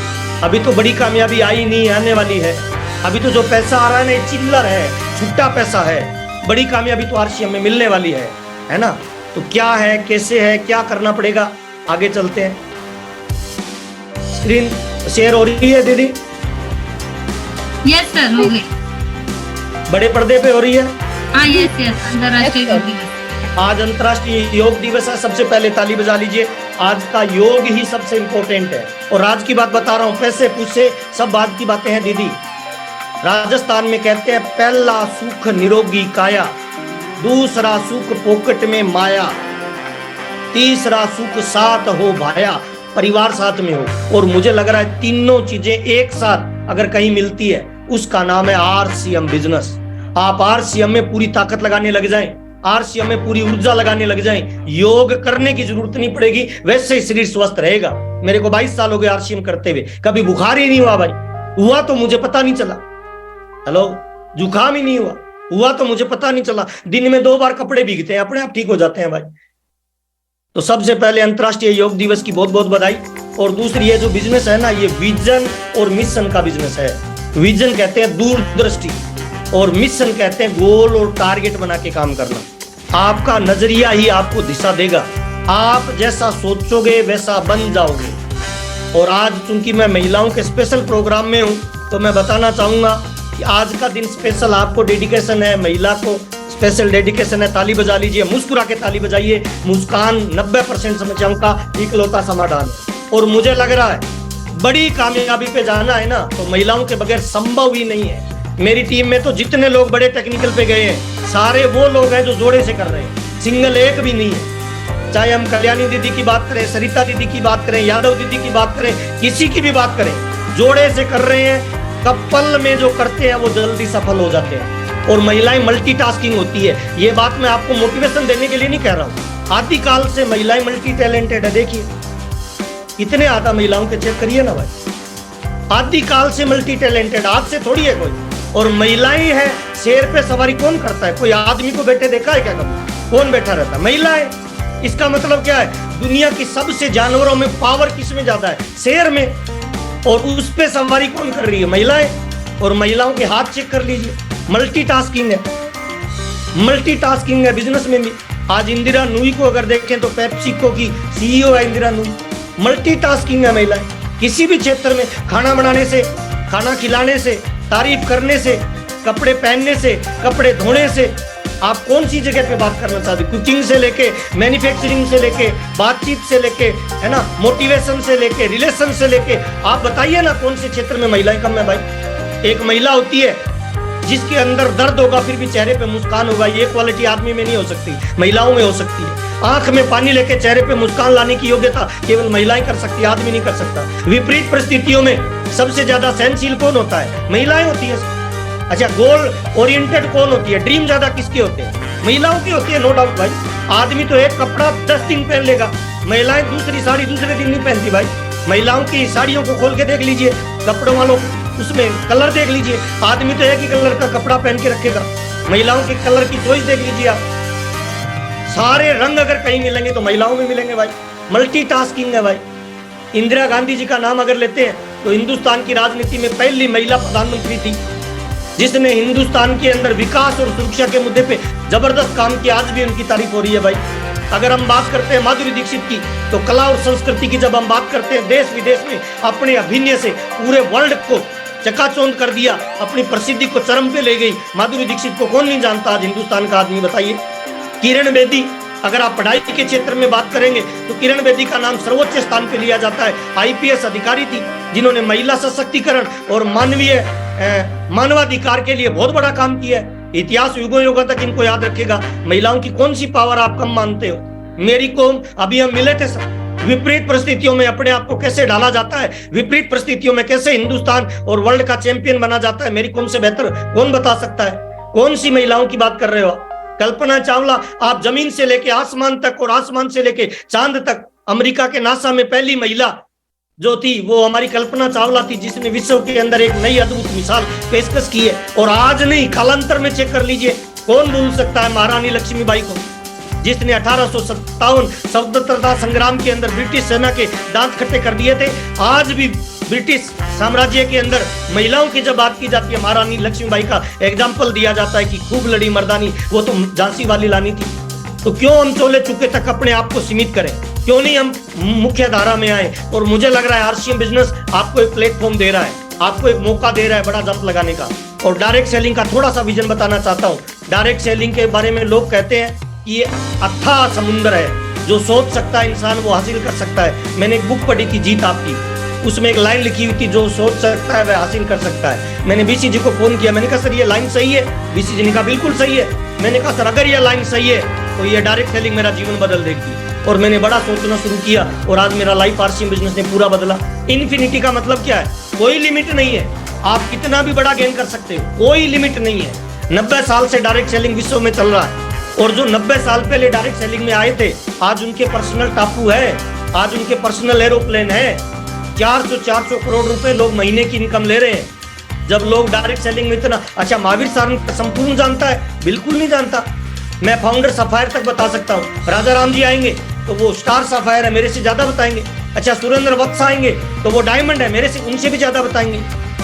अभी तो बड़ी कामयाबी आई नहीं, आने वाली है। अभी तो जो पैसा आ रहा है ना चिल्लर है, छुट्टा पैसा है। बड़ी कामयाबी तो आरसीएम में मिलने वाली है ना। तो क्या है, कैसे है, क्या करना पड़ेगा, आगे चलते हैं। स्क्रीन शेयर हो रही है दीदी? यस सर, हो गई। बड़े पर्दे पे हो रही है? हाँ यस यस, अंतर्राष्ट्रीय योग दिवस। आज अंतर्राष्ट्रीय योग दिवस है। सबसे पहले ताली बजा लीजिए। आज का योग ही सबसे इंपॉर्टेंट है। और आज की बात बता रहा हूँ, पैसे पूछे सब बात की बातें हैं दीदी। राजस्थान में कहते हैं पहला सुख निरोगी काया, दूसरा सुख पॉकेट में माया, तीसरा सुख साथ हो भाया, परिवार साथ में हो। और मुझे लग रहा है तीनों चीजें एक साथ अगर कहीं मिलती है उसका नाम है आरसीएम बिजनेस। आप आरसीएम में पूरी ताकत लगाने लग जाएं, आरसीएम में पूरी ऊर्जा लगाने लग जाएं, योग करने की जरूरत नहीं पड़ेगी, वैसे ही शरीर स्वस्थ रहेगा। मेरे को 22 साल हो गए आरसीएम करते हुए, कभी बुखार ही नहीं हुआ भाई, हुआ तो मुझे पता नहीं चला। हेलो, जुकाम ही नहीं हुआ तो मुझे पता नहीं चला। दिन में 2 बार कपड़े भीगते हैं, अपने आप ठीक हो जाते हैं भाई। तो सबसे पहले अंतर्राष्ट्रीय योग दिवस की बहुत बहुत बधाई। और दूसरी ये जो बिजनेस है ना, ये विजन और मिशन का बिजनेस है। विजन कहते हैं दूरदृष्टि और मिशन कहते हैं गोल और टारगेट बना के काम करना। आपका नजरिया ही आपको दिशा देगा, आप जैसा सोचोगे वैसा बन जाओगे। और आज चूंकि मैं महिलाओं के स्पेशल प्रोग्राम में हूं तो मैं बताना चाहूंगा कि आज का दिन स्पेशल आपको डेडिकेशन है, महिला को स्पेशल डेडिकेशन है। ताली बजा लीजिए, मुस्कुरा के ताली बजाइए। मुस्कान 90% समस्याओं का इकलौता समाधान है। और मुझे लग रहा है बड़ी कामयाबी पे जाना है ना तो महिलाओं के बगैर संभव ही नहीं है। मेरी टीम में तो जितने लोग बड़े टेक्निकल पे गए हैं सारे वो लोग हैं जो जोड़े से कर रहे हैं, सिंगल एक भी नहीं है। चाहे हम कल्याणी दीदी की बात करें, सरिता दीदी की बात करें, यादव दीदी की बात करें, किसी की भी बात करें, जोड़े से कर रहे हैं। कपल में जो करते हैं वो जल्दी सफल हो जाते हैं। और महिलाएं मल्टीटास्किंग होती है, ये बात मैं आपको मोटिवेशन देने के लिए नहीं कह रहा हूँ। आदिकाल से महिलाएं मल्टी टैलेंटेड है। देखिए कितने आधा महिलाओं के चेक करिए ना भाई, आदिकाल से मल्टी टैलेंटेड, आज से थोड़ी है कोई। और महिलाएं है, शेर पे सवारी कौन करता है? कोई आदमी को बैठे देखा है क्या कभी? कौन बैठा रहता है? महिलाएं। इसका मतलब क्या है? दुनिया की सबसे जानवरों में पावर किसमें ज्यादा है? शेर में। और उस पे सवारी कौन कर रही है? महिलाएं। और महिलाओं के हाथ चेक कर लीजिए, मल्टीटास्किंग है, मल्टीटास्किंग है बिजनेस में भी। आज इंदिरा नूई को अगर देखें तो पेप्सिको की सीईओ है इंदिरा नूई, मल्टीटास्किंग है महिलाएं। किसी भी क्षेत्र में, खाना बनाने से, खाना खिलाने से, तारीफ करने से, कपड़े पहनने से, कपड़े धोने से, आप कौन सी जगह पे बात करना चाहते? कुकिंग से लेके, मैन्युफैक्चरिंग से लेके, बातचीत से लेके, है ना, मोटिवेशन से लेके, रिलेशन से लेके, आप बताइए ना कौन से क्षेत्र में महिलाएं कम है भाई? एक महिला होती है जिसके अंदर दर्द होगा फिर भी चेहरे पे मुस्कान होगा, ये क्वालिटी आदमी में नहीं हो सकती, महिलाओं में हो सकती है। आंख में पानी लेके चेहरे पे मुस्कान लाने की योग्यता केवल महिलाएं कर सकती है, आदमी नहीं कर सकता। विपरीत परिस्थितियों में सबसे ज्यादा सहनशील कौन होता है? महिलाएं होती है। अच्छा, गोल ओरिएंटेड कौन होती है? ड्रीम ज्यादा किसके होते हैं? महिलाओं की होती है, नो डाउट भाई। आदमी तो एक कपड़ा 10 दिन पहन लेगा, महिलाएं दूसरी साड़ी दूसरे दिन नहीं पहनती भाई। महिलाओं की साड़ियों को खोल के देख लीजिए, कपड़ों वालों उसमें कलर देख लीजिए। आदमी तो एक ही कलर का कपड़ा पहन के रखेगा, महिलाओं के कलर की चॉइस देख लीजिए आप। सारे रंग अगर कहीं मिलेंगे तो महिलाओं में मिलेंगे भाई। मल्टीटास्किंग है भाई। इंदिरा गांधी जी का नाम अगर लेते हैं तो हिंदुस्तान की राजनीति में पहली महिला प्रधानमंत्री थी जिसने हिंदुस्तान के अंदर विकास और सुरक्षा के मुद्दे पे जबरदस्त काम किया। आज भी उनकी तारीफ हो रही है भाई। अगर हम बात करते हैं माधुरी दीक्षित की, तो कला और संस्कृति की जब हम बात करते हैं, देश विदेश में अपने अभिनय से पूरे वर्ल्ड को चकाचौंध कर दिया, अपनी प्रसिद्धि को चरम पे ले गई। माधुरी दीक्षित को कौन नहीं जानता आज हिंदुस्तान का आदमी, बताइए। किरण बेदी, अगर आप पढ़ाई के क्षेत्र में बात करेंगे तो किरण बेदी का नाम सर्वोच्च स्थान पे लिया जाता है। आईपीएस अधिकारी थी जिन्होंने महिला सशक्तिकरण और मानवाधिकार के लिए बहुत बड़ा काम किया है। इतिहास युगों युगों तक इनको याद रखेगा। महिलाओं की कौन सी पावर आप कम मानते हो? मेरी कौम, अभी हम मिले थे सब। विपरीत परिस्थितियों में अपने आप को कैसे ढाला जाता है, विपरीत परिस्थितियों में कैसे हिंदुस्तान और वर्ल्ड का चैंपियन बना जाता है, मेरी कौम से बेहतर कौन बता सकता है? कौन सी महिलाओं की बात कर रहे हो? कल्पना चावला, आप जमीन से लेके आसमान तक और आसमान से लेके चांद तक, अमेरिका के नासा में पहली महिला जो थी वो हमारी कल्पना चावला थी, जिसने विश्व के अंदर एक नई अद्भुत मिसाल पेशकश की है। और आज नहीं, कालांतर में चेक कर लीजिए, कौन भूल सकता है महारानी लक्ष्मीबाई को, जिसने 1857 स्वतंत्रता संग्राम के अंदर ब्रिटिश सेना के दांत खट्टे कर दिए थे। आज भी ब्रिटिश साम्राज्य के अंदर महिलाओं की जब बात की जाती है, महारानी लक्ष्मीबाई का एग्जाम्पल दिया जाता है कि खूब लड़ी मर्दानी, वो तो झांसी वाली लानी थी। तो क्यों हम चोले चुके तक अपने आप को सीमित करें? क्यों नहीं हम मुख्य धारा में आए? और मुझे लग रहा है आरसीएम बिजनेस आपको एक प्लेटफॉर्म दे रहा है, आपको एक मौका दे रहा है बड़ा जंप लगाने का। और डायरेक्ट सेलिंग का थोड़ा सा विजन बताना चाहता हूँ। डायरेक्ट सेलिंग के बारे में लोग कहते हैं कि ये अथाह समुद्र है, जो सोच सकता है इंसान वो हासिल कर सकता है। मैंने एक बुक पढ़ी थी, जीत आपकी, उसमें एक लाइन लिखी हुई थी, जो सोच सकता है वह हासिल कर सकता है। मैंने बीसी जी को फोन किया, मैंने कहा सर ये लाइन सही है? बीसी जी ने कहा बिल्कुल सही है। मैंने कहा सर अगर ये लाइन सही है तो ये डायरेक्ट सेलिंग मेरा जीवन बदल देगी। और मैंने बड़ा सोचना शुरू किया और आज मेरा लाइफ आरसीएम बिजनेस ने पूरा बदला। इन्फिनिटी का मतलब क्या है? कोई लिमिट नहीं है, आप कितना भी बड़ा गेन कर सकते हो, कोई लिमिट नहीं है। 90 साल से डायरेक्ट सेलिंग विश्व में चल रहा है, और जो 90 साल पहले डायरेक्ट सेलिंग में आए थे, आज उनके पर्सनल टापू है, आज उनके पर्सनल एरोप्लेन है। 400 करोड़ रुपए लोग महीने की इनकम ले रहे हैं। जब लोग डायरेक्ट सेलिंग में इतना, अच्छा महावीर सारंग संपूर्ण जानता है? बिल्कुल नहीं जानता। मैं फाउंडर सफायर तक बता सकता हूँ। राजा राम जी आएंगे तो वो स्टार सफायर है, मेरे से ज्यादा बताएंगे। अच्छा सुरेंद्र वत्स आएंगे तो वो डायमंड है, मेरे से उनसे भी ज्यादा बताएंगे।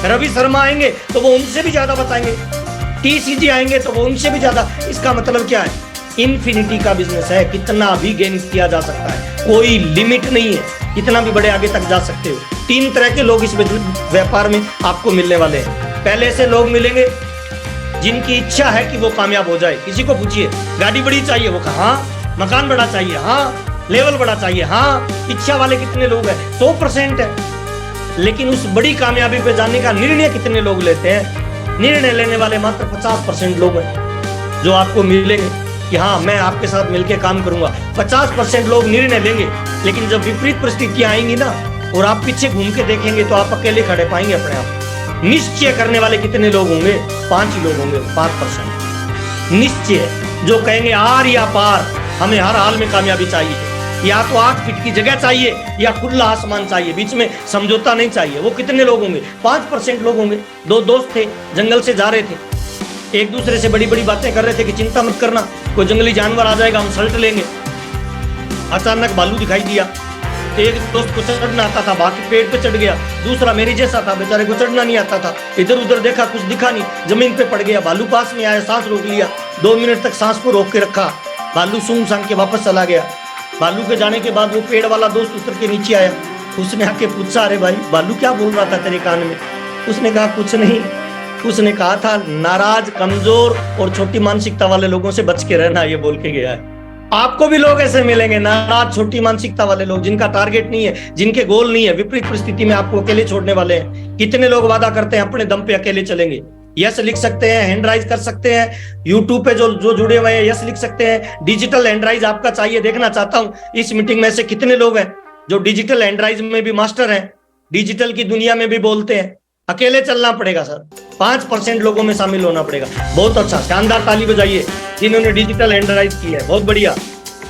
रवि शर्मा आएंगे तो वो उनसे भी ज्यादा बताएंगे। टीसीजी आएंगे तो वो उनसे भी ज्यादा। इसका मतलब क्या है? इन्फिनिटी का बिजनेस है, कितना भी गेन किया जा सकता है, कोई लिमिट नहीं है, कितना भी बड़े आगे तक जा सकते हो। 3 तरह के लोग इस व्यापार में आपको मिलने वाले हैं। पहले से लोग मिलेंगे जिनकी इच्छा है कि वो कामयाब हो जाए। किसी को पूछिए गाड़ी बड़ी चाहिए, वो कहा हाँ, मकान बड़ा चाहिए हाँ, लेवल बड़ा चाहिए हाँ। इच्छा वाले कितने लोग हैं? 100% है। लेकिन उस बड़ी कामयाबी पे जाने का निर्णय कितने लोग लेते हैं? निर्णय लेने वाले मात्र 50% लोग हैं जो आपको मिलेंगे कि हाँ मैं आपके साथ मिलकर काम करूंगा। 50% लोग निर्णय लेंगे, लेकिन जब विपरीत परिस्थितियां आएंगी ना और आप पीछे घूम के देखेंगे तो आप अकेले खड़े पाएंगे अपने आप। निश्चय करने वाले कितने लोग होंगे? 5 ही लोग होंगे, 5%। निश्चय जो कहेंगे आर या पार, हमें हर हाल में कामयाबी चाहिए, या तो 8 फीट की जगह चाहिए या खुला आसमान चाहिए, बीच में समझौता नहीं चाहिए। वो कितने लोग होंगे? 5% लोग होंगे। 2 दोस्त थे, जंगल से जा रहे थे, एक दूसरे से बड़ी बड़ी बातें कर रहे थे कि चिंता मत करना, कोई जंगली जानवर आ जाएगा, हम सल्ट लेंगे। अचानक भालू दिखाई दिया। एक दोस्त को चढ़ना आता था, बाकी पेड़ पे चढ़ गया। दूसरा मेरे जैसा था, बेचारे को चढ़ना नहीं आता था, इधर उधर देखा, कुछ दिखा नहीं, जमीन पे पड़ गया। भालू पास में आया, सांस रोक लिया, 2 मिनट तक सांस को रोक के रखा। भालू सूंघ सांघ के वापस चला गया। भालू के जाने के बाद वो पेड़ वाला दोस्त उतर के नीचे आया। उसने आके पूछा, अरे भाई भालू क्या बोल रहा था तेरे कान में? उसने कहा कुछ नहीं, उसने कहा था नाराज, कमजोर और छोटी मानसिकता वाले लोगों से बच के रहना, ये बोल के गया है। आपको भी लोग ऐसे मिलेंगे, नाराज, छोटी मानसिकता वाले लोग, जिनका टारगेट नहीं है, जिनके गोल नहीं है, विपरीत परिस्थिति में आपको अकेले छोड़ने वाले हैं। कितने लोग वादा करते हैं अपने दम पे अकेले चलेंगे? यस लिख सकते हैं, हैंड राइज कर सकते हैं, यूट्यूब पे जो जुड़े हुए हैं यस लिख सकते हैं। डिजिटल हैंड राइज आपका चाहिए, देखना चाहता हूं इस मीटिंग में से कितने लोग हैं जो डिजिटल हैंड राइज में भी मास्टर हैं, डिजिटल की दुनिया में भी बोलते हैं। अकेले चलना पड़ेगा सर, 5% लोगों में शामिल होना पड़ेगा। बहुत अच्छा, शानदार ताली बजाइए जिन्होंने डिजिटल हैंड राइज की है, बहुत बढ़िया।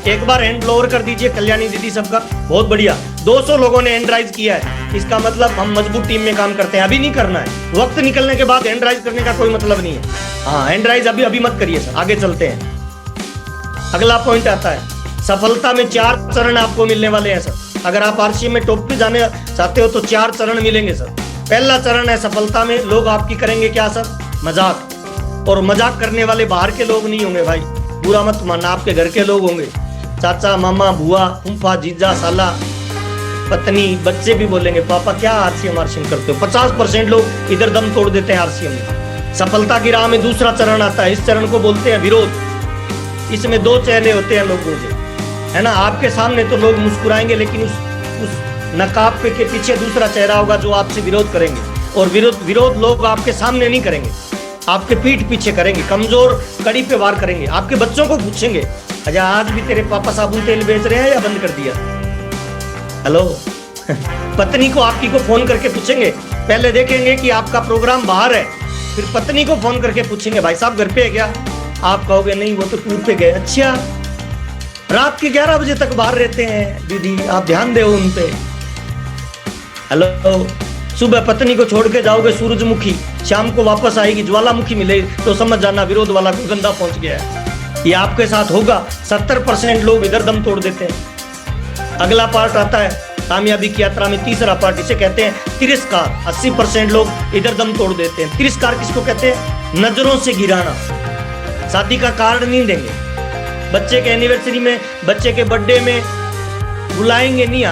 एक बार हैंड लोअर कर दीजिए कल्याणी दीदी सबका, बहुत बढ़िया। 200 लोगों ने हैंड राइज किया है, इसका मतलब हम मजबूत टीम में काम करते हैं। अभी नहीं करना है, वक्त निकलने के बाद हैंड राइज करने का कोई मतलब नहीं है। हाँ, हैंड राइज अभी मत करिए सर, आगे चलते हैं। अगला पॉइंट आता है, सफलता में 4 चरण आपको मिलने वाले हैं सर। अगर आप आरसीएम में टॉप पे जाने चाहते हो तो 4 चरण मिलेंगे सर। पहला चरण है सफलता में लोग आपकी करेंगे क्या सर? मजाक। और मजाक करने वाले बाहर के लोग नहीं होंगे भाई, बुरा मत मानना, आपके घर के लोग होंगे, चाचा, मामा, बुआ, फूफा, जीजा, साला, पत्नी, बच्चे भी बोलेंगे पापा क्या आरसीएम करते हो। 50% लोग इधर दम तोड़ देते हैं आरसीएम में। सफलता की राह में दूसरा चरण आता है, इस चरण को बोलते हैं विरोध। इसमें 2 चेहरे होते हैं लोगों के, है ना। आपके सामने तो लोग मुस्कुराएंगे, लेकिन उस नकाब पे के पीछे दूसरा चेहरा होगा जो आपसे विरोध करेंगे। और विरोध लोग आपके सामने नहीं करेंगे, आपके पीठ पीछे करेंगे, कमजोर कड़ी पे वार करेंगे। आपके बच्चों को पूछेंगे, अच्छा आज भी तेरे पापा साबुन तेल बेच रहे हैं या बंद कर दिया? हेलो पत्नी को आपकी को फोन करके पूछेंगे, पहले देखेंगे कि आपका प्रोग्राम बाहर है, फिर पत्नी को फोन करके पूछेंगे भाई साहब घर पे है क्या? आप कहोगे नहीं वो तो टूर पे गए। अच्छा, रात के 11 बजे तक बाहर रहते हैं दीदी, आप ध्यान दो उन पे। हेलो, सुबह पत्नी को छोड़ के जाओगे सूरजमुखी, शाम को वापस आएगी ज्वालामुखी मिले, तो समझ जाना विरोध वाला को गंदा पहुंच गया है। ये आपके साथ होगा। 70% लोग इधर दम तोड़ देते हैं। अगला पार्ट आता है कामयाबी की यात्रा में, तीसरा पार्ट, इसे कहते हैं तिरस्कार। 80% लोग इधर दम तोड़ देते हैं। तिरस्कार किसको कहते हैं? नजरों से गिराना। शादी का कार्ड नहीं देंगे, बच्चे के एनिवर्सरी में, बच्चे के बर्थडे में बुलाएंगे नहीं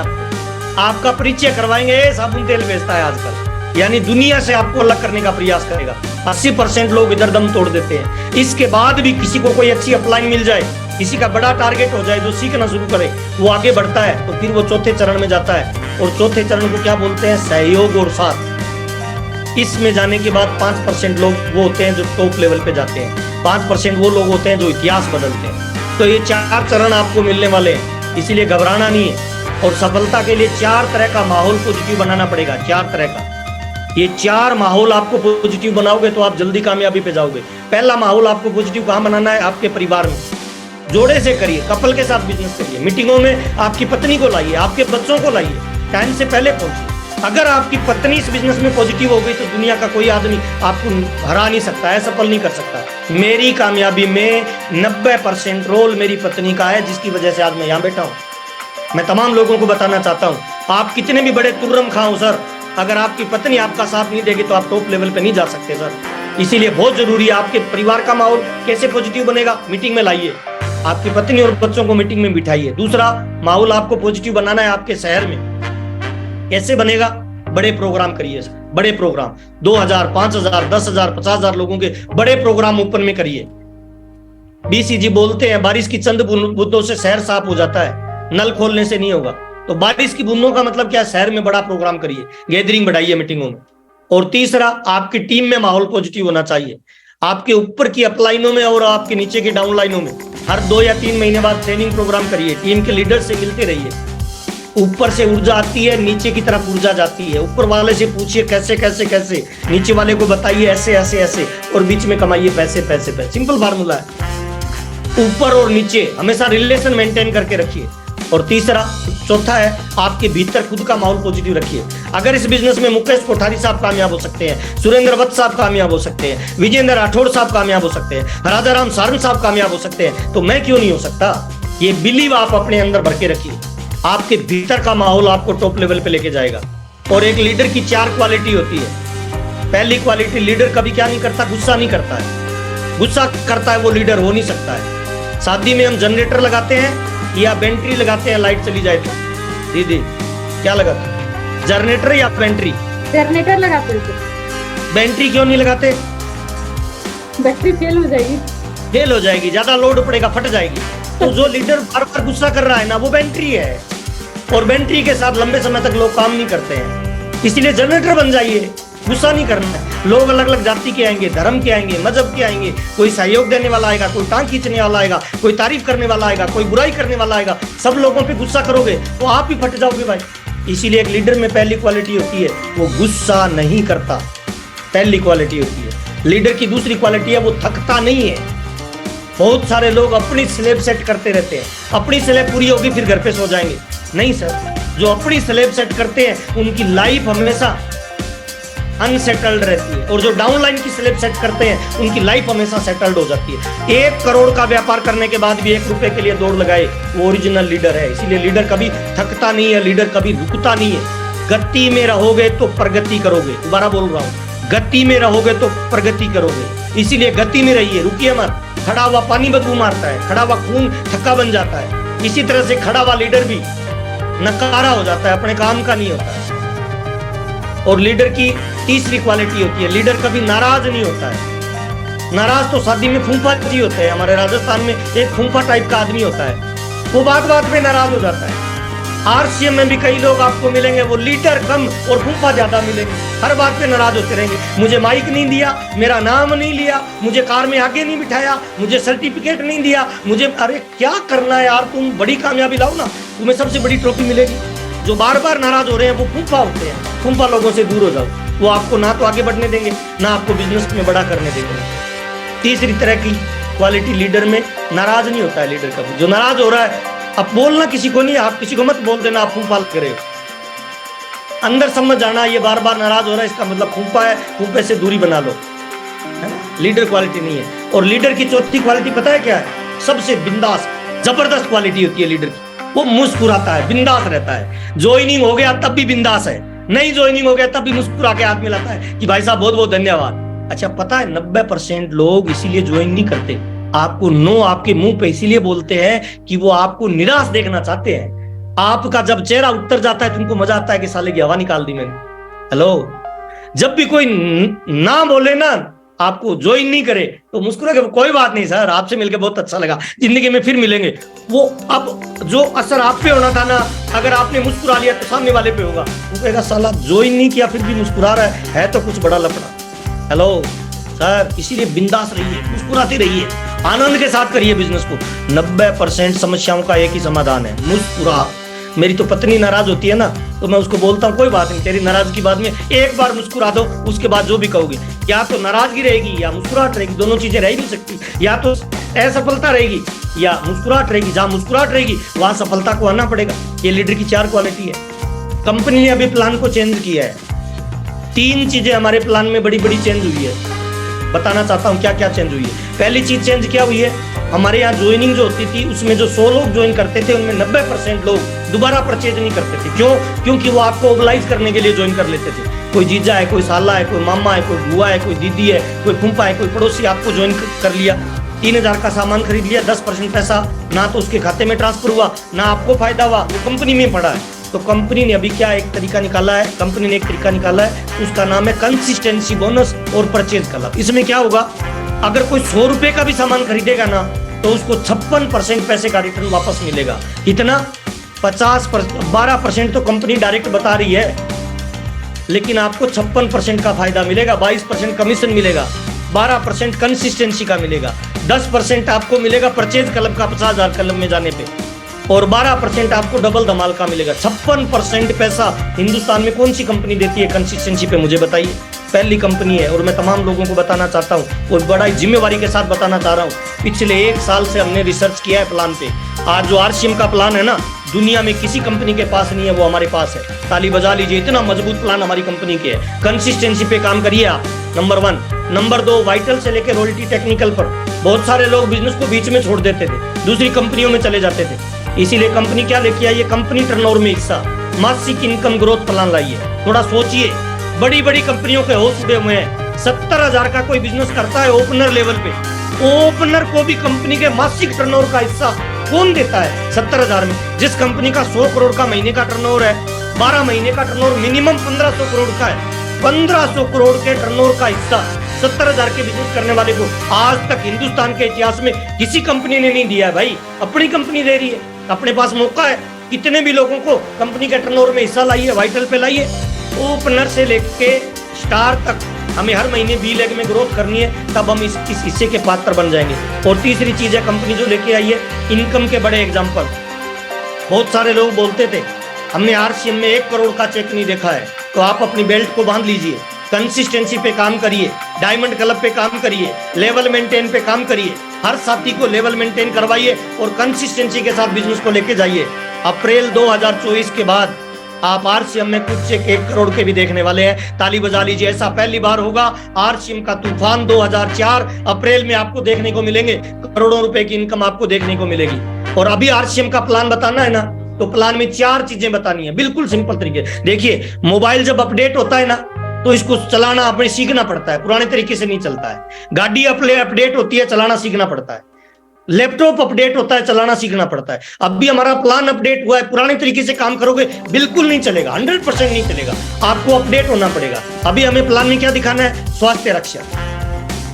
आपका परिचय करवाएंगे, साबुन तेल बेचता है आजकल, यानी दुनिया से आपको अलग करने का प्रयास करेगा। 80% लोग इधर दम तोड़ देते हैं। इसके बाद भी किसी को कोई अच्छी अपलाइन मिल जाए, किसी का बड़ा टारगेट हो जाए, जो सीखना शुरू करे, वो आगे बढ़ता है, तो फिर वो चौथे चरण में जाता है। और चौथे चरण को क्या बोलते हैं? सहयोग और साथ। इसमें जाने के बाद 5% लोग वो होते हैं जो टॉप लेवल पे जाते हैं, 5% वो लोग होते हैं जो इतिहास बदलते हैं। तो ये 4 चरण आपको मिलने वाले हैं, इसीलिए घबराना नहीं है। और सफलता के लिए 4 तरह का माहौल पॉजिटिव बनाना पड़ेगा, 4 तरह का। ये 4 माहौल आपको पॉजिटिव बनाओगे तो आप जल्दी कामयाबी पे जाओगे। पहला माहौल आपको पॉजिटिव कहाँ बनाना है? आपके परिवार में। जोड़े से करिए, कपल के साथ बिजनेस करिए, मीटिंगों में आपकी पत्नी को लाइए, आपके बच्चों को लाइए, टाइम से पहले पहुंचिए। अगर आपकी पत्नी इस बिजनेस में पॉजिटिव हो गई तो दुनिया का कोई आदमी आपको हरा नहीं सकता है, सफल नहीं कर सकता। मेरी कामयाबी में 90% रोल मेरी पत्नी का है, जिसकी वजह से आज मैं यहाँ बैठा हूँ। मैं तमाम लोगों को बताना चाहता हूँ, आप कितने भी बड़े तुर्रम खां हो सर, अगर आपकी पत्नी आपका साथ नहीं देगी तो आप टॉप लेवल पे नहीं जा सकते सर। इसीलिए बहुत जरूरी है आपके परिवार का माहौल कैसे पॉजिटिव बनेगा, मीटिंग में लाइए, आपकी पत्नी और बच्चों को मीटिंग में बिठाइए। दूसरा माहौल आपको पॉजिटिव बनाना है आपके शहर में। कैसे बनेगा? बड़े प्रोग्राम करिए सर, बड़े प्रोग्राम 2000, 5000, 10,000, 50,000 लोगों के बड़े प्रोग्राम ओपन में करिए। बीसीजी बोलते हैं बारिश की चंद बूंदों से शहर साफ हो जाता है, नल खोलने से नहीं होगा। तो बारिश की बूंदों का मतलब क्या? शहर में बड़ा प्रोग्राम करिए, गैदरिंग बढ़ाइए मीटिंगों में। और तीसरा, आपकी टीम में माहौल पॉजिटिव होना चाहिए। आपके ऊपर की अपलाइनों में और आपके नीचे की डाउनलाइनों में हर 2 या 3 महीने बाद ट्रेनिंग प्रोग्राम करिए, टीम के लीडर से मिलते रहिए। ऊपर से ऊर्जा आती है, नीचे की तरफ ऊर्जा जाती है। ऊपर वाले से पूछिए कैसे कैसे कैसे, नीचे वाले को बताइए ऐसे ऐसे ऐसे, और बीच में कमाइए पैसे पैसे पैसे। सिंपल फार्मूला है, ऊपर और नीचे हमेशा रिलेशन मेंटेन करके रखिए। और तीसरा चौथा है, आपके भीतर खुद का माहौल पॉजिटिव रखिए। अगर इस बिजनेस में मुकेश कोठारी साहब कामयाब हो सकते हैं, सुरेंद्र वत्स साहब कामयाब हो सकते हैं, विजेंद्र राठौड़ साहब कामयाब हो सकते हैं, राजाराम सारन साहब कामयाब हो सकते हैं, तो मैं क्यों नहीं हो सकता? ये बिलीव आप अपने अंदर भर के रखिए, आपके भीतर का माहौल आपको टॉप लेवल पे लेके जाएगा। और एक लीडर की 4 क्वालिटी होती है। पहली क्वालिटी, लीडर कभी क्या नहीं करता, गुस्सा नहीं करता है। गुस्सा करता है वो लीडर हो नहीं सकता है। शादी में हम जनरेटर लगाते हैं या बैटरी लगाते हैं, लाइट चली जाए तो? दीदी क्या लगाते, जनरेटर या बैटरी? जनरेटर लगाते हैं। बैटरी क्यों नहीं लगाते? बैटरी फेल हो जाएगी। फेल हो जाएगी, ज्यादा लोड पड़ेगा, फट जाएगी। तो जो लीडर बार बार गुस्सा कर रहा है ना, वो बैटरी है, और बैटरी के साथ लंबे समय तक लोग काम नहीं करते हैं। इसलिए जनरेटर बन जाइए, गुस्सा नहीं करना है। लोग अलग अलग जाति के आएंगे, धर्म के आएंगे, मजहब के आएंगे, कोई सहयोग देने वाला आएगा, कोई टांग खींचने वाला आएगा, कोई तारीफ करने वाला आएगा, कोई बुराई करने वाला आएगा। सब लोगों पे गुस्सा करोगे तो आप ही फट जाओगे भाई। इसीलिए एक लीडर में पहली क्वालिटी होती है, वो गुस्सा नहीं करता, पहली क्वालिटी होती है। लीडर की दूसरी क्वालिटी है, वो थकता नहीं है। बहुत सारे लोग अपनी स्लेब सेट करते रहते हैं, अपनी स्लेब पूरी होगी फिर घर पे सो जाएंगे। नहीं सर, जो अपनी स्लेब सेट करते हैं उनकी लाइफ हमेशा अनसेटल्ड रहती है, और जो डाउन लाइन की स्लेब सेट करते हैं उनकी लाइफ हमेशा सेटल्ड हो जाती है। 1 करोड़ का व्यापार करने के बाद भी 1 रुपए के लिए दौड़ लगाए, वो ओरिजिनल लीडर है। इसीलिए लीडर कभी थकता नहीं है, लीडर कभी रुकता नहीं है। गति में रहोगे तो प्रगति करोगे। दोबारा बोल रहा हूँ, गति में रहोगे तो प्रगति करोगे। इसीलिए गति में रहिए, रुकिए मत। खड़ा हुआ पानी बदबू मारता है, खड़ा हुआ खून थक्का बन जाता है। इसी तरह से खड़ा हुआ लीडर भी नकारा हो जाता है, अपने काम का नहीं होता है। और लीडर की तीसरी क्वालिटी होती है, लीडर कभी नाराज नहीं होता है। नाराज तो शादी में फूंफा जी होते हैं। हमारे राजस्थान में एक फूंफा टाइप का आदमी होता है, वो बात बात में नाराज हो जाता है। आरसीएम में भी कई लोग आपको मिलेंगे, वो लीडर कम और फूंफा ज्यादा मिलेंगे, हर बात पे नाराज होते रहेंगे। मुझे माइक नहीं दिया, मेरा नाम नहीं लिया, मुझे कार में आगे नहीं बिठाया, मुझे सर्टिफिकेट नहीं दिया, मुझे, अरे क्या करना है यार, तुम बड़ी कामयाबी लाओ ना, तुम्हें सबसे बड़ी ट्रॉफी मिलेगी। जो बार बार नाराज हो रहे हैं वो फूंफा होते हैं। फूंफा लोगों से दूर हो जाओ, वो आपको ना तो आगे बढ़ने देंगे, ना आपको बिजनेस में बड़ा करने देंगे। तीसरी तरह की क्वालिटी लीडर में, नाराज नहीं होता है लीडर कभी। जो नाराज हो रहा है, अब बोलना किसी को नहीं, आप किसी को मत बोल देना आप फूंफा करे, अंदर समझ जाना ये बार बार नाराज हो रहा है, इसका मतलब फूंफा है, फूंफे से दूरी बना लो, है ना? लीडर क्वालिटी नहीं है। और लीडर की चौथी क्वालिटी पता है क्या है? सबसे बिंदास, जबरदस्त क्वालिटी होती है लीडर की। वो मुस्कुराता है, बिंदास रहता है। ज्वाइनिंग हो गया तब भी बिंदास है, नहीं ज्वाइनिंग हो गया तब भी मुस्कुरा के हाथ मिलाता है कि भाई साहब बहुत बहुत धन्यवाद। अच्छा पता है 90% लोग इसीलिए ज्वाइन नहीं करते, आपको नो आपके मुंह पे इसीलिए बोलते हैं कि वो आपको निराश देखना चाहते हैं। आपका जब चेहरा उतर जाता है तुमको मजा आता है कि साले की हवा निकाल दी मैंने। हेलो, जब भी कोई ना बोले ना, आपको ज्वाइन नहीं करे तो मुस्कुरा के कोई बात नहीं सर, आपसे मिलकर बहुत अच्छा लगा, जिंदगी में फिर मिलेंगे। वो अब जो असर आप पे होना था ना, अगर आपने मुस्कुरा लिया तो सामने वाले पे होगा, वो कहेगा साला ज्वाइन नहीं किया फिर भी मुस्कुरा रहा है तो कुछ बड़ा लफड़ा। हेलो सर, इसीलिए बिंदास रहिए, मुस्कुराते रहिए, आनंद के साथ करिए बिजनेस को। 90% समस्याओं का एक ही समाधान है, मुस्कुरा। मेरी तो पत्नी नाराज होती है ना, तो मैं उसको बोलता हूँ कोई बात नहीं, तेरी नाराजगी बाद में एक बार मुस्कुरा दो, उसके बाद जो भी कहोगे, या तो नाराजगी रहेगी या मुस्कुराहट रहेगी, दोनों चीजें रह ही नहीं सकती। या तो असफलता रहेगी या मुस्कुराहट रहेगी, जहां मुस्कुराहट रहेगी वहां सफलता को आना पड़ेगा। ये लीडर की 4 क्वालिटी है। कंपनी ने अभी प्लान को चेंज किया है, 3 चीजें हमारे प्लान में बड़ी बड़ी चेंज हुई है, बताना चाहता हूँ क्या क्या चेंज हुई है। पहली चीज चेंज क्या हुई है, हमारे यहाँ ज्वाइनिंग जो होती थी उसमें जो 100 लोग ज्वाइन करते थे उनमें 90% लोग दोबारा परचेज नहीं करते थे। क्यों? क्योंकि वो आपको ओबलाइज करने के लिए ज्वाइन कर लेते थे। कोई जीजा है, कोई साला है, कोई मामा है, कोई बुआ है, कोई दीदी है, कोई फूफा है, कोई पड़ोसी आपको ज्वाइन कर लिया, 3000 का सामान खरीद लिया, 10% पैसा ना तो उसके खाते में ट्रांसफर हुआ, ना आपको फायदा हुआ, वो कंपनी में पड़ा है। तो कंपनी ने अभी क्या एक तरीका निकाला है, कंपनी ने एक तरीका निकाला है, उसका नाम है कंसिस्टेंसी बोनस और परचेज क्लब। इसमें क्या होगा, अगर कोई 100 रुपए का भी सामान खरीदेगा ना तो उसको 56% पैसे का रिटर्न वापस मिलेगा। कितना? 12% तो कंपनी डायरेक्ट बता रही है, लेकिन आपको 56% का फायदा मिलेगा, 22% कमीशन मिलेगा, 12% कंसिस्टेंसी का मिलेगा, 10% आपको मिलेगा परचेज क्लब का 50,000 क्लब में जाने पे। और 12% आपको डबल धमाल का मिलेगा। 56% पैसा हिंदुस्तान में कौन सी कंपनी देती है कंसिस्टेंसी पे, मुझे बताइए। पहली कंपनी है और मैं तमाम लोगों को बताना चाहता हूँ और बड़ा ही जिम्मेवारी के साथ बताना चाह रहा हूँ। पिछले 1 साल से हमने रिसर्च किया है प्लान पे। आज जो RCM का प्लान है ना, दुनिया में किसी कंपनी के पास नहीं है, वो हमारे पास है। ताली बजा लीजिए, इतना मजबूत प्लान हमारी कंपनी के है। कंसिस्टेंसी पे काम करिए आप, नंबर 1। नंबर 2, वाइटल से लेकर रॉयल्टी टेक्निकल पर बहुत सारे लोग बिजनेस को बीच में छोड़ देते थे, दूसरी कंपनियों में चले जाते थे। इसीलिए कंपनी क्या लेके आई है, कंपनी टर्नओवर में हिस्सा, मासिक इनकम ग्रोथ प्लान लाई है। थोड़ा सोचिए, बड़ी बड़ी कंपनियों के होश उड़े हुए हैं। 70,000 का कोई बिजनेस करता है ओपनर लेवल पे, ओपनर को भी कंपनी के मासिक टर्नओवर का हिस्सा कौन देता है 70,000 में? जिस कंपनी का 100 करोड़ का महीने का टर्नओवर है, 12 महीने का टर्नओवर मिनिमम 1500 करोड़ का है, 1500 करोड़ के टर्नओवर का हिस्सा 70,000 के बिजनेस करने वाले को आज तक हिंदुस्तान के इतिहास में किसी कंपनी ने नहीं दिया है भाई। अपनी कंपनी दे रही है, अपने पास मौका है। कितने भी लोगों को कंपनी के टर्नओवर में हिस्सा लाइए, वाइटल पे लाइए। ओपनर से लेके स्टार तक हमें हर महीने बी लेग में ग्रोथ करनी है, तब हम इस हिस्से के पात्र बन जाएंगे। और तीसरी चीज है कंपनी जो लेके आई है इनकम के बड़े एग्जाम्पल। बहुत सारे लोग बोलते थे हमने RCM में 1 करोड़ का चेक नहीं देखा है, तो आप अपनी बेल्ट को बांध लीजिए, कंसिस्टेंसी पे काम करिए, डायमंड क्लब पे काम करिए, लेवल मेंटेन पे काम करिए, हर साथी को लेवल मेंटेन करवाइए और कंसिस्टेंसी के साथ बिजनेस को लेके जाइए। अप्रैल 2024 के बाद आप RCM में कुछ चेक 1 करोड़ के भी देखने वाले हैं। ताली बजा लीजिए, ऐसा पहली बार होगा। RCM का तूफान 2004 अप्रैल में आपको देखने को मिलेंगे, करोड़ों रुपए की इनकम आपको देखने को मिलेगी। और अभी RCM का प्लान बताना है ना, तो प्लान में 4 चीजें बतानी है, बिल्कुल सिंपल तरीके। देखिए, मोबाइल जब अपडेट होता है ना, तो इसको चलाना अपने सीखना पड़ता है, पुराने तरीके से नहीं चलता है। गाड़ी अपडेट होती है, चलाना सीखना पड़ता है। लैपटॉप अपडेट होता है, चलाना सीखना पड़ता है। अब भी हमारा प्लान अपडेट हुआ है, पुराने तरीके से काम करोगे बिल्कुल नहीं चलेगा, 100% नहीं चलेगा, आपको अपडेट होना पड़ेगा। अभी हमें प्लान में क्या दिखाना है, स्वास्थ्य रक्षा।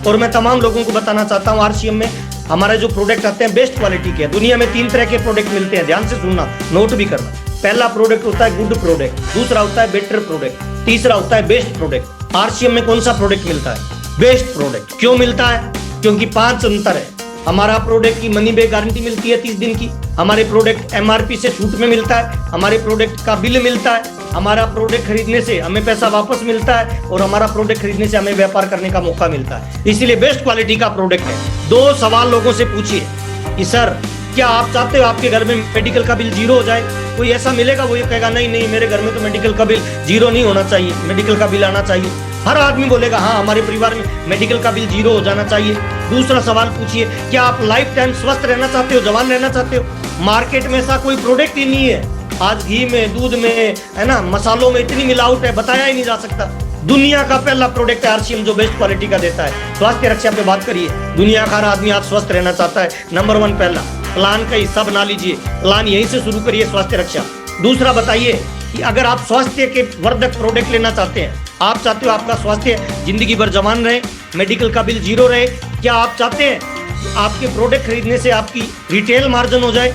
और मैं तमाम लोगों को बताना चाहता हूँ RCM में हमारे जो प्रोडक्ट आते हैं बेस्ट क्वालिटी के। दुनिया में 3 तरह के प्रोडक्ट मिलते हैं, ध्यान से सुनना, नोट भी करना। पहला प्रोडक्ट होता है गुड प्रोडक्ट, दूसरा होता है बेटर प्रोडक्ट, तीसरा होता है बेस्ट प्रोडक्ट। RCM में कौन सा प्रोडक्ट मिलता है, बेस्ट प्रोडक्ट। क्यों मिलता है, क्योंकि 5 अंतर है। हमारा प्रोडक्ट की मनी बैक गारंटी मिलती है 30 दिन की, हमारे प्रोडक्ट MRP से छूट में मिलता है, हमारे प्रोडक्ट का बिल मिलता है, हमारा प्रोडक्ट खरीदने से हमें पैसा वापस मिलता है और हमारा प्रोडक्ट खरीदने से हमें व्यापार करने का मौका मिलता है। इसीलिए बेस्ट क्वालिटी का प्रोडक्ट है। 2 सवाल लोगों से पूछिए कि सर क्या आप चाहते हो आपके घर में मेडिकल का बिल 0 हो जाए? कोई ऐसा मिलेगा वो ये कहेगा नहीं नहीं मेरे घर में तो मेडिकल का बिल 0 नहीं होना चाहिए, मेडिकल का बिल आना चाहिए। हर आदमी बोलेगा हाँ हमारे परिवार में मेडिकल का बिल 0 हो जाना चाहिए। दूसरा सवाल पूछिए, क्या आप लाइफ टाइम स्वस्थ रहना चाहते हो, जवान रहना चाहते हो? मार्केट में ऐसा कोई प्रोडक्ट ही नहीं है। आज घी में, दूध में, है ना, मसालों में इतनी मिलावट है, बताया ही नहीं जा सकता। दुनिया का पहला प्रोडक्ट है RCM जो बेस्ट क्वालिटी का देता है। स्वास्थ्य रक्षा पे बात करिए, दुनिया का हर आदमी आज स्वस्थ रहना चाहता है। नंबर 1 पहला प्लान का हिस्सा बना लीजिए, प्लान यहीं से शुरू करिए, स्वास्थ्य रक्षा। दूसरा बताइए कि अगर आप स्वास्थ्य के वर्धक प्रोडक्ट लेना चाहते हैं, आप चाहते हो आपका स्वास्थ्य जिंदगी भर जवान रहे, मेडिकल का बिल 0 रहे, क्या आप चाहते हैं आपके प्रोडक्ट खरीदने से आपकी रिटेल मार्जिन हो जाए?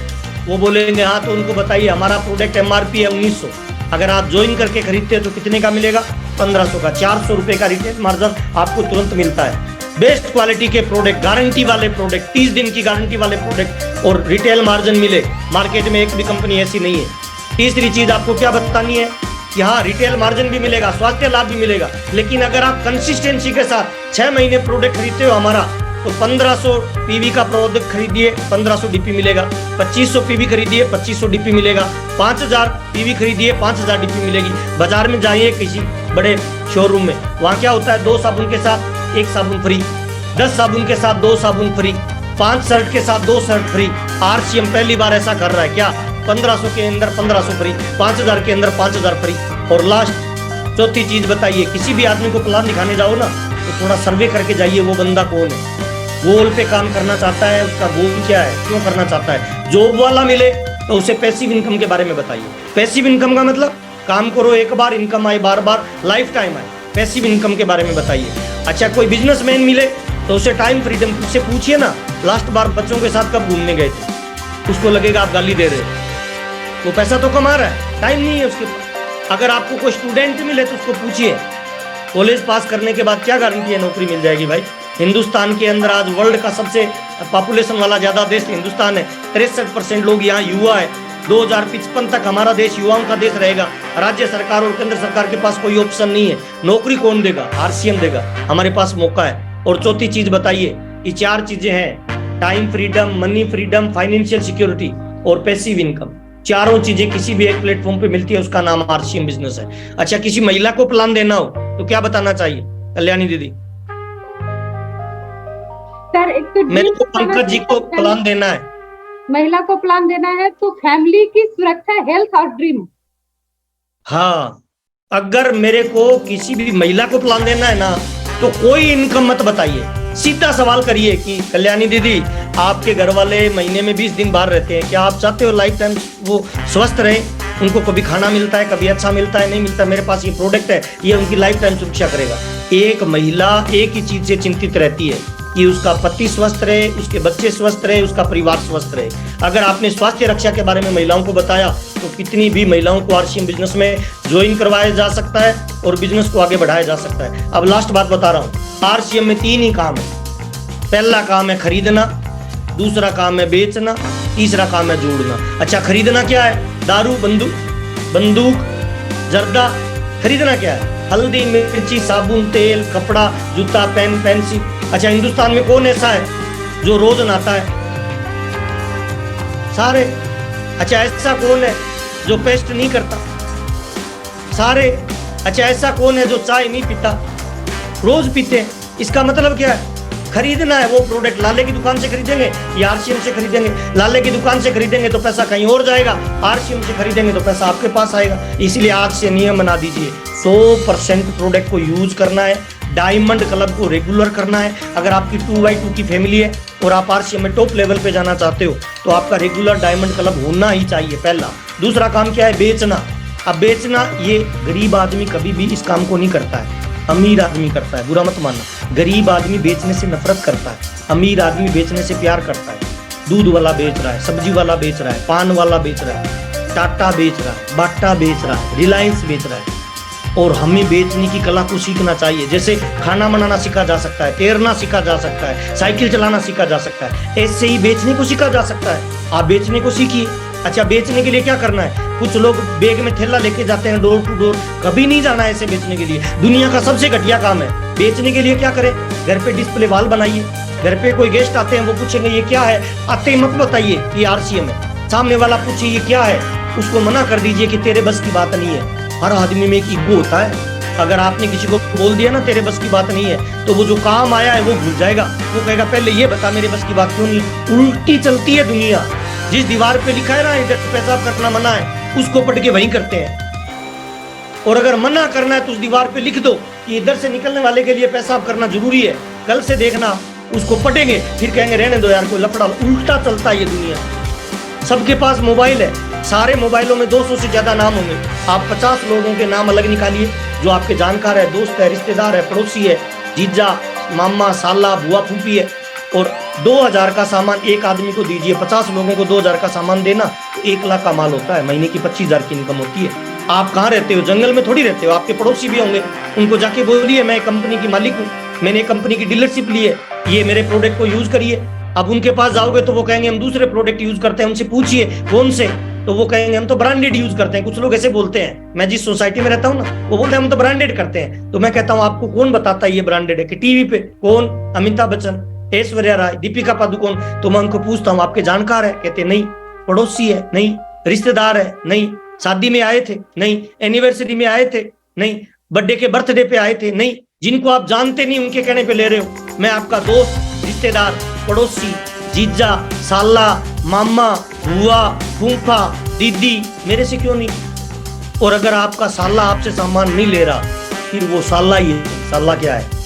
वो बोलेंगे हाँ, तो उनको बताइए हमारा प्रोडक्ट MRP है 1900, अगर आप ज्वाइन करके खरीदते हैं तो कितने का मिलेगा? 1500 का। 400 रुपए का रिटेल मार्जिन आपको तुरंत मिलता है। बेस्ट क्वालिटी के प्रोडक्ट, गारंटी वाले प्रोडक्ट, 30 दिन की गारंटी वाले प्रोडक्ट और रिटेल मार्जिन मिले, मार्केट में एक भी कंपनी ऐसी नहीं है। तीसरी चीज आपको क्या बतानी है कि हाँ रिटेल मार्जिन भी मिलेगा, स्वास्थ्य लाभ भी मिलेगा, लेकिन अगर आप कंसिस्टेंसी के साथ 6 महीने प्रोडक्ट खरीदते हो हमारा, तो 1500 PV का प्रोडक्ट खरीदिए 1500 DP मिलेगा, 2500 PV खरीदिए 2500 DP मिलेगा, 5000 PV खरीदिए 5000 DP मिलेगी। बाजार में जाइए किसी बड़े शोरूम में, वहाँ क्या होता है 2 साबुन के साथ 1 साबुन फ्री, 10 साबुन के साथ 2 साबुन फ्री, 5 शर्ट के साथ 2 शर्ट फ्री। RCM पहली बार ऐसा कर रहा है क्या? 1500 के अंदर 1500 फ्री, 5000 के अंदर 5000 फ्री। और लास्ट चौथी चीज बताइए, किसी भी आदमी को प्लान दिखाने जाओ ना तो थोड़ा सर्वे करके जाइए वो बंदा कौन है, गोल पे काम करना चाहता है, उसका गोल क्या है, क्यों करना चाहता है। जॉब वाला मिले तो उसे पैसिव इनकम के बारे में बताइए। पैसिव इनकम का मतलब काम करो एक बार, इनकम आए बार बार, लाइफ टाइम आए, पैसिव इनकम के बारे में बताइए। अच्छा, कोई बिजनेसमैन मिले तो उसे टाइम फ्रीडम, उससे पूछिए ना लास्ट बार बच्चों के साथ कब घूमने गए थे, उसको लगेगा आप गाली दे रहे हो। वो पैसा तो कमा रहा है, टाइम नहीं है उसके पास। अगर आपको कोई स्टूडेंट मिले तो उसको पूछिए कॉलेज पास करने के बाद क्या गारंटी है नौकरी मिल जाएगी भाई, हिंदुस्तान के अंदर आज वर्ल्ड का सबसे पॉपुलेशन वाला ज्यादा देश हिंदुस्तान है। 63% लोग यहाँ युवा है। 2055 तक हमारा देश युवाओं का देश रहेगा। राज्य सरकार और केंद्र सरकार के पास कोई ऑप्शन नहीं है। नौकरी कौन देगा? आरसीएम देगा। हमारे पास मौका है। और चौथी चीज बताइए, ये 4 चीजें हैं, time freedom, money freedom, financial security और पैसिव इनकम। चारों चीजें किसी भी एक प्लेटफॉर्म पे मिलती है, उसका नाम आरसीएम बिजनेस है। अच्छा, किसी महिला को प्लान देना हो तो क्या बताना चाहिए कल्याणी दीदी? सर एक तो मेरे को पंकज जी को प्लान देना है, महिला को प्लान देना है तो फैमिली की सुरक्षा, हेल्थ और ड्रीम। हाँ, अगर मेरे को किसी भी महिला को प्लान देना है ना तो कोई इनकम मत बताइए, सीधा सवाल करिए कि कल्याणी दीदी आपके घर वाले महीने में 20 दिन बाहर रहते हैं, क्या आप चाहते हो लाइफ टाइम वो स्वस्थ रहे? उनको कभी खाना मिलता है, कभी अच्छा मिलता है, नहीं मिलता, मेरे पास ये प्रोडक्ट है, ये उनकी लाइफ टाइम सुरक्षा करेगा। एक महिला एक ही चीज से चिंतित रहती है कि उसका पति स्वस्थ रहे, उसके बच्चे स्वस्थ रहे, उसका परिवार स्वस्थ रहे। अगर आपने स्वास्थ्य रक्षा के बारे में महिलाओं को बताया तो कितनी भी महिलाओं को आरसीएम बिजनेस में ज्वाइन करवाया जा सकता है और बिजनेस को आगे बढ़ाया जा सकता है। अब लास्ट बात बता रहा हूँ, आरसीएम में 3 ही काम है। पहला काम है खरीदना, दूसरा काम है बेचना, तीसरा काम है जोड़ना। अच्छा, खरीदना क्या है? दारू, बंदूक, जर्दा। खरीदना क्या है? हल्दी, मिर्ची, साबुन, तेल, कपड़ा, जूता, पेन, पेंसिल। अच्छा, हिंदुस्तान में कौन ऐसा है जो रोज नहाता है? सारे। अच्छा, ऐसा कौन है जो पेस्ट नहीं करता? सारे। अच्छा, ऐसा कौन है जो चाय नहीं पीता? रोज पीते हैं। इसका मतलब क्या है? खरीदना है वो प्रोडक्ट। लाले की दुकान से खरीदेंगे या आरसीएम से खरीदेंगे? लाले की दुकान से खरीदेंगे तो पैसा कहीं और जाएगा, आरसीएम से खरीदेंगे तो पैसा आपके पास आएगा। इसलिए आज से नियम बना दीजिए, 100% प्रोडक्ट को यूज करना है, डायमंड क्लब को रेगुलर करना है। अगर आपकी 2x2 की फैमिली है और आप आरसीएम में टॉप लेवल पे जाना चाहते हो तो आपका रेगुलर डायमंड क्लब होना ही चाहिए, पहला। दूसरा काम क्या है? बेचना। अब बेचना, ये गरीब आदमी कभी भी इस काम को नहीं करता है, अमीर आदमी करता है, बुरा मत मानना। गरीब आदमी बेचने से नफरत करता है, अमीर आदमी बेचने से प्यार करता है। दूध वाला बेच रहा है, सब्जी वाला बेच रहा है, पान वाला बेच रहा है, टाटा बेच रहा है, बाटा बेच रहा है, रिलायंस बेच रहा है। और हमें बेचने की कला को सीखना चाहिए। जैसे खाना बनाना सीखा जा सकता है, तैरना सीखा जा सकता है, साइकिल चलाना सीखा जा सकता है, ऐसे ही बेचने को सीखा जा सकता है। आप बेचने को सीखिए। अच्छा, बेचने के लिए क्या करना है? कुछ लोग बैग में थैला लेके जाते हैं डोर टू डोर, कभी नहीं जाना है ऐसे बेचने के लिए। दुनिया का सबसे घटिया काम है। बेचने के लिए क्या करें? घर पे डिस्प्ले वॉल बनाइए। घर पे कोई गेस्ट आते हैं, वो पूछेंगे ये क्या है, आते ही मत बताइए ये आरसीएम है। सामने वाला पूछे ये क्या है, उसको मना कर दीजिए कि तेरे बस की बात नहीं है। हर आदमी में एक ईगो होता है। अगर आपने किसी को बोल दिया ना तेरे बस की बात नहीं है, तो वो जो काम आया है वो भूल जाएगा। वो कहेगा पहले ये बता मेरे बस की बात क्यों नहीं है। उल्टी चलती है दुनिया। जिस दीवार पे लिखा है ना इधर पेशाब करना मना है, उसको पढ़ के वहीं करते हैं। और अगर मना करना है तो उस दीवार पे लिख दो कि इधर से निकलने वाले के लिए पेशाब करना जरूरी है। कल से देखना उसको पढ़ेंगे, फिर कहेंगे रहने दो यार कोई लफड़ा। उल्टा चलता है ये दुनिया। सबके पास मोबाइल है, सारे मोबाइलों में 200 से ज्यादा नाम होंगे। आप 50 लोगों के नाम अलग निकालिए जो आपके जानकार है, दोस्त है, रिश्तेदार है, पड़ोसी है, जीजा, मामा, साला, बुआ, फूफी है। और 2000 का सामान एक आदमी को दीजिए, 50 लोगों को 2000 का सामान देना तो 1 लाख का माल होता है। महीने की 25,000 की इनकम होती है। आप कहाँ रहते हो? जंगल में थोड़ी रहते हो। आपके पड़ोसी भी होंगे, उनको जाके बोलिए मैं कंपनी की मालिक हूँ, मैंने कंपनी की डीलरशिप ली है, ये मेरे प्रोडक्ट को यूज करिए। अब उनके पास जाओगे तो वो कहेंगे हम दूसरे प्रोडक्ट यूज करते हैं। उनसे पूछिए कौन से, तो वो कहेंगे हम तो ब्रांडेड यूज करते हैं। कुछ लोग ऐसे बोलते हैं। मैं जिस सोसाइटी में रहता हूँ ना, वो बोलते हैं हम तो ब्रांडेड करते हैं। तो मैं कहता हूँ आपको कौन बताता है ये ब्रांडेड है? कि टीवी पे कौन? अमिताभ बच्चन, ऐश्वर्या राय, दीपिका पादुकोण। तो मैं उनको पूछता हूँ आपके जानकार है? कहते नहीं। पड़ोसी है? नहीं। रिश्तेदार है? नहीं। शादी में आए थे? नहीं। एनिवर्सरी में आए थे? नहीं। बर्थडे के बर्थडे पे आए थे? नहीं। जिनको आप जानते नहीं उनके कहने पे ले रहे हो। मैं आपका दोस्त, रिश्तेदार, पड़ोसी, जीजा, साला, मामा, बुआ, फूफा, दीदी, मेरे से क्यों नहीं? और अगर आपका साला आपसे सामान नहीं ले रहा फिर वो साला ही है। साला क्या है?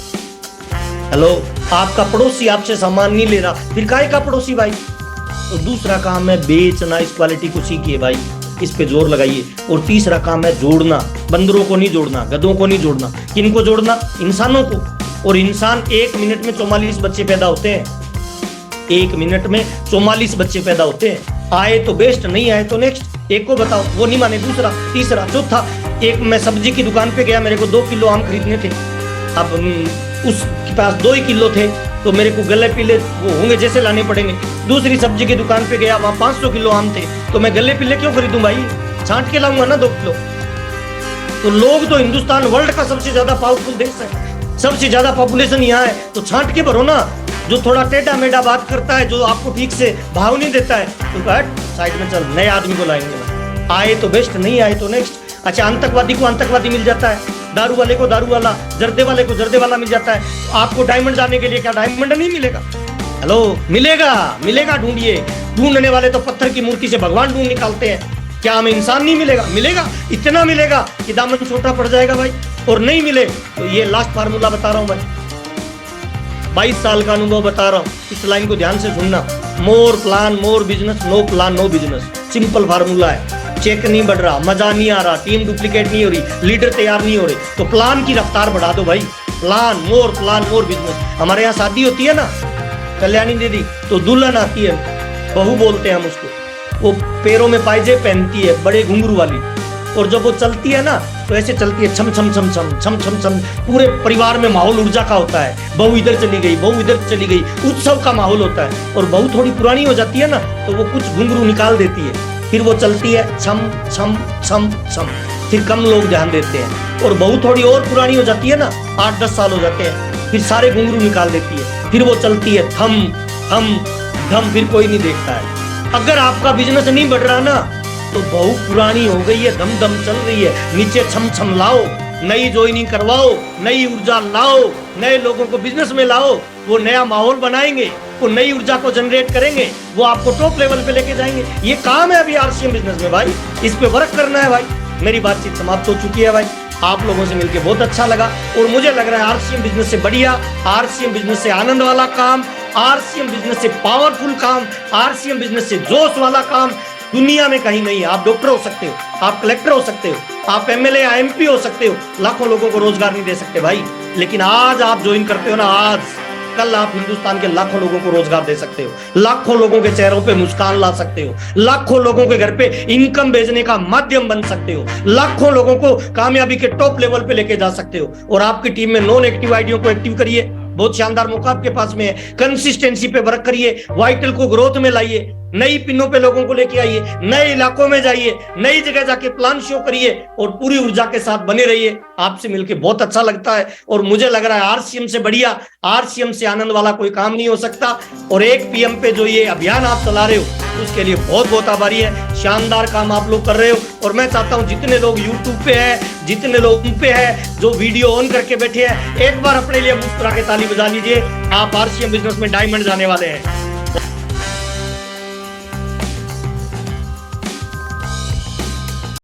हेलो, आपका पड़ोसी आपसे सामान नहीं ले रहा फिर काहे का पड़ोसी भाई? तो दूसरा काम है बेचना। इस क्वालिटी को सीखिए भाई, इस पे जोर लगाइए। और तीसरा काम है जोड़ना। बंदरों को नहीं जोड़ना, गधों को नहीं जोड़ना। किनको जोड़ना? इंसानों को। और इंसान 1 मिनट में 44 बच्चे पैदा होते हैं। 1 मिनट में 44 बच्चे पैदा होते हैं। आए तो बेस्ट, नहीं आए तो नेक्स्ट। एक को बताओ, वो नहीं माने, दूसरा, तीसरा, चौथा। एक मैं सब्जी की दुकान पे गया, मेरे को 2 किलो आम खरीदने थे। अब उसके पास 2 ही किलो थे, तो मेरे को गले पीले वो होंगे जैसे लाने पड़ेंगे। दूसरी सब्जी की दुकान पे गया, वहाँ 500 किलो आम थे, तो मैं गले पीले क्यों खरीदूं भाई, छांट के लाऊंगा ना 2 किलो। तो लोग तो हिंदुस्तान वर्ल्ड का सबसे ज्यादा पावरफुल देश है, सबसे ज्यादा पॉपुलेशन यहाँ है, तो छांट के भरो ना। जो थोड़ा टेढ़ा मेढ़ा बात करता है, जो आपको ठीक से भाव नहीं देता है, तो हट साइड में चल, नए आदमी को लाएंगे। आए तो बेस्ट, नहीं आए तो नेक्स्ट। अच्छा, आतंकवादी को आतंकवादी मिल जाता है, दारू वाले को दारू वाला, जर्दे वाले को जर्दे वाला मिल जाता है। आपको डायमंड जाने के लिए क्या डायमंड नहीं मिलेगा? हेलो, मिलेगा, मिलेगा, ढूंढिए। ढूंढने वाले तो पत्थर की मूर्ति से भगवान ढूंढ निकालते हैं, क्या हमें इंसान नहीं मिलेगा? मिलेगा, इतना मिलेगा कि दामन छोटा पड़ जाएगा भाई। और नहीं मिले तो ये लास्ट फार्मूला बता रहा हूं मैं, 22 साल का अनुभव बता रहा हूं, इस लाइन को ध्यान से सुनना। More plan more business, no plan no business. Simple formula है। चेक नहीं बढ़ रहा, मजा नहीं आ रहा, टीम डुप्लीकेट नहीं हो रही, लीडर तैयार नहीं हो रहे, तो प्लान की रफ्तार बढ़ा दो भाई। Plan more business. हमारे यहाँ शादी होती है ना, कल्याणी दीदी, तो दुल्हन आती है, बहू बोलते हैं हम उसको। वो पैरों में पायजे पहनती है, बड़े घुंघरू वाली, और जब वो चलती है ना, तो ऐसे चलती है, छम छम छम छम छम छम छम। पूरे परिवार में माहौल ऊर्जा का होता है। बहू इधर चली गई, बहू इधर चली गई, उत्सव का माहौल होता है। और बहू थोड़ी पुरानी हो जाती है ना, तो वो कुछ घुंघरू निकाल देती है, फिर वो चलती है छम छम छम छम, फिर कम लोग ध्यान देते हैं। और बहू थोड़ी और पुरानी हो जाती है ना, 8-10 साल हो जाते हैं, फिर सारे घुंघरू निकाल देती है, फिर वो चलती है थम थम थम, फिर कोई नहीं देखता है। अगर आपका बिजनेस नहीं बढ़ रहा ना, तो बहू पुरानी हो गई है, दम दम चल रही है, नीचे छम छम लाओ, नई ज्वाइनिंग करवाओ, नई ऊर्जा लाओ, नए लोगों को बिजनेस में लाओ, वो नया माहौल बनाएंगे, वो नई ऊर्जा को जनरेट करेंगे, वो आपको टॉप लेवल पे लेके जाएंगे। ये काम है अभी आरसीएम बिजनेस में भाई, इस पे वर्क करना है भाई। मेरी बातचीत समाप्त हो चुकी है भाई, आप लोगों से मिलकर बहुत अच्छा लगा, और मुझे लग रहा है आरसीएम बिजनेस से बढ़िया, आरसीएम बिजनेस से आनंद वाला काम, आरसीएम बिजनेस से पावरफुल काम, आरसीएम बिजनेस से जोश वाला काम दुनिया में कहीं नहीं है। आप डॉक्टर हो सकते हो, आप कलेक्टर हो सकते हो, आप एमएलए या एमपी हो सकते हो, लाखों लोगों को रोजगार नहीं दे सकते भाई, लेकिन आज आप ज्वाइन करते हो ना, आज कल आप हिंदुस्तान के लाखों लोगों को रोजगार दे सकते हो, लाखों लोगों के चेहरों पे मुस्कान ला सकते हो, लाखों लोगों के घर पे इनकम भेजने का माध्यम बन सकते हो, लाखों लोगों को कामयाबी के टॉप लेवल पे लेके जा सकते हो। और आपकी टीम में नॉन एक्टिव आईडियो को एक्टिव करिए, बहुत शानदार मौका आपके पास में है। कंसिस्टेंसी पे वर्क करिए, वाइटल को ग्रोथ में लाइए, नई पिनों पे लोगों को लेके आइए, नए इलाकों में जाइए, नई जगह जाके प्लान शो करिए, और पूरी ऊर्जा के साथ बने रहिए। आपसे मिलके बहुत अच्छा लगता है, और मुझे लग रहा है आरसीएम से बढ़िया, आरसीएम से आनंद वाला कोई काम नहीं हो सकता। और 1 PM पे जो ये अभियान आप चला रहे हो, उसके लिए बहुत बहुत आभारी है। शानदार काम आप लोग कर रहे हो, और मैं चाहता हूं जितने लोग यूट्यूब पे है, जितने लोग उन पे है, जो वीडियो ऑन करके बैठे हैं, एक बार अपने लिए मुस्कुरा के ताली बजा लीजिए। आप आरसीएम बिजनेस में डायमंड जाने वाले हैं।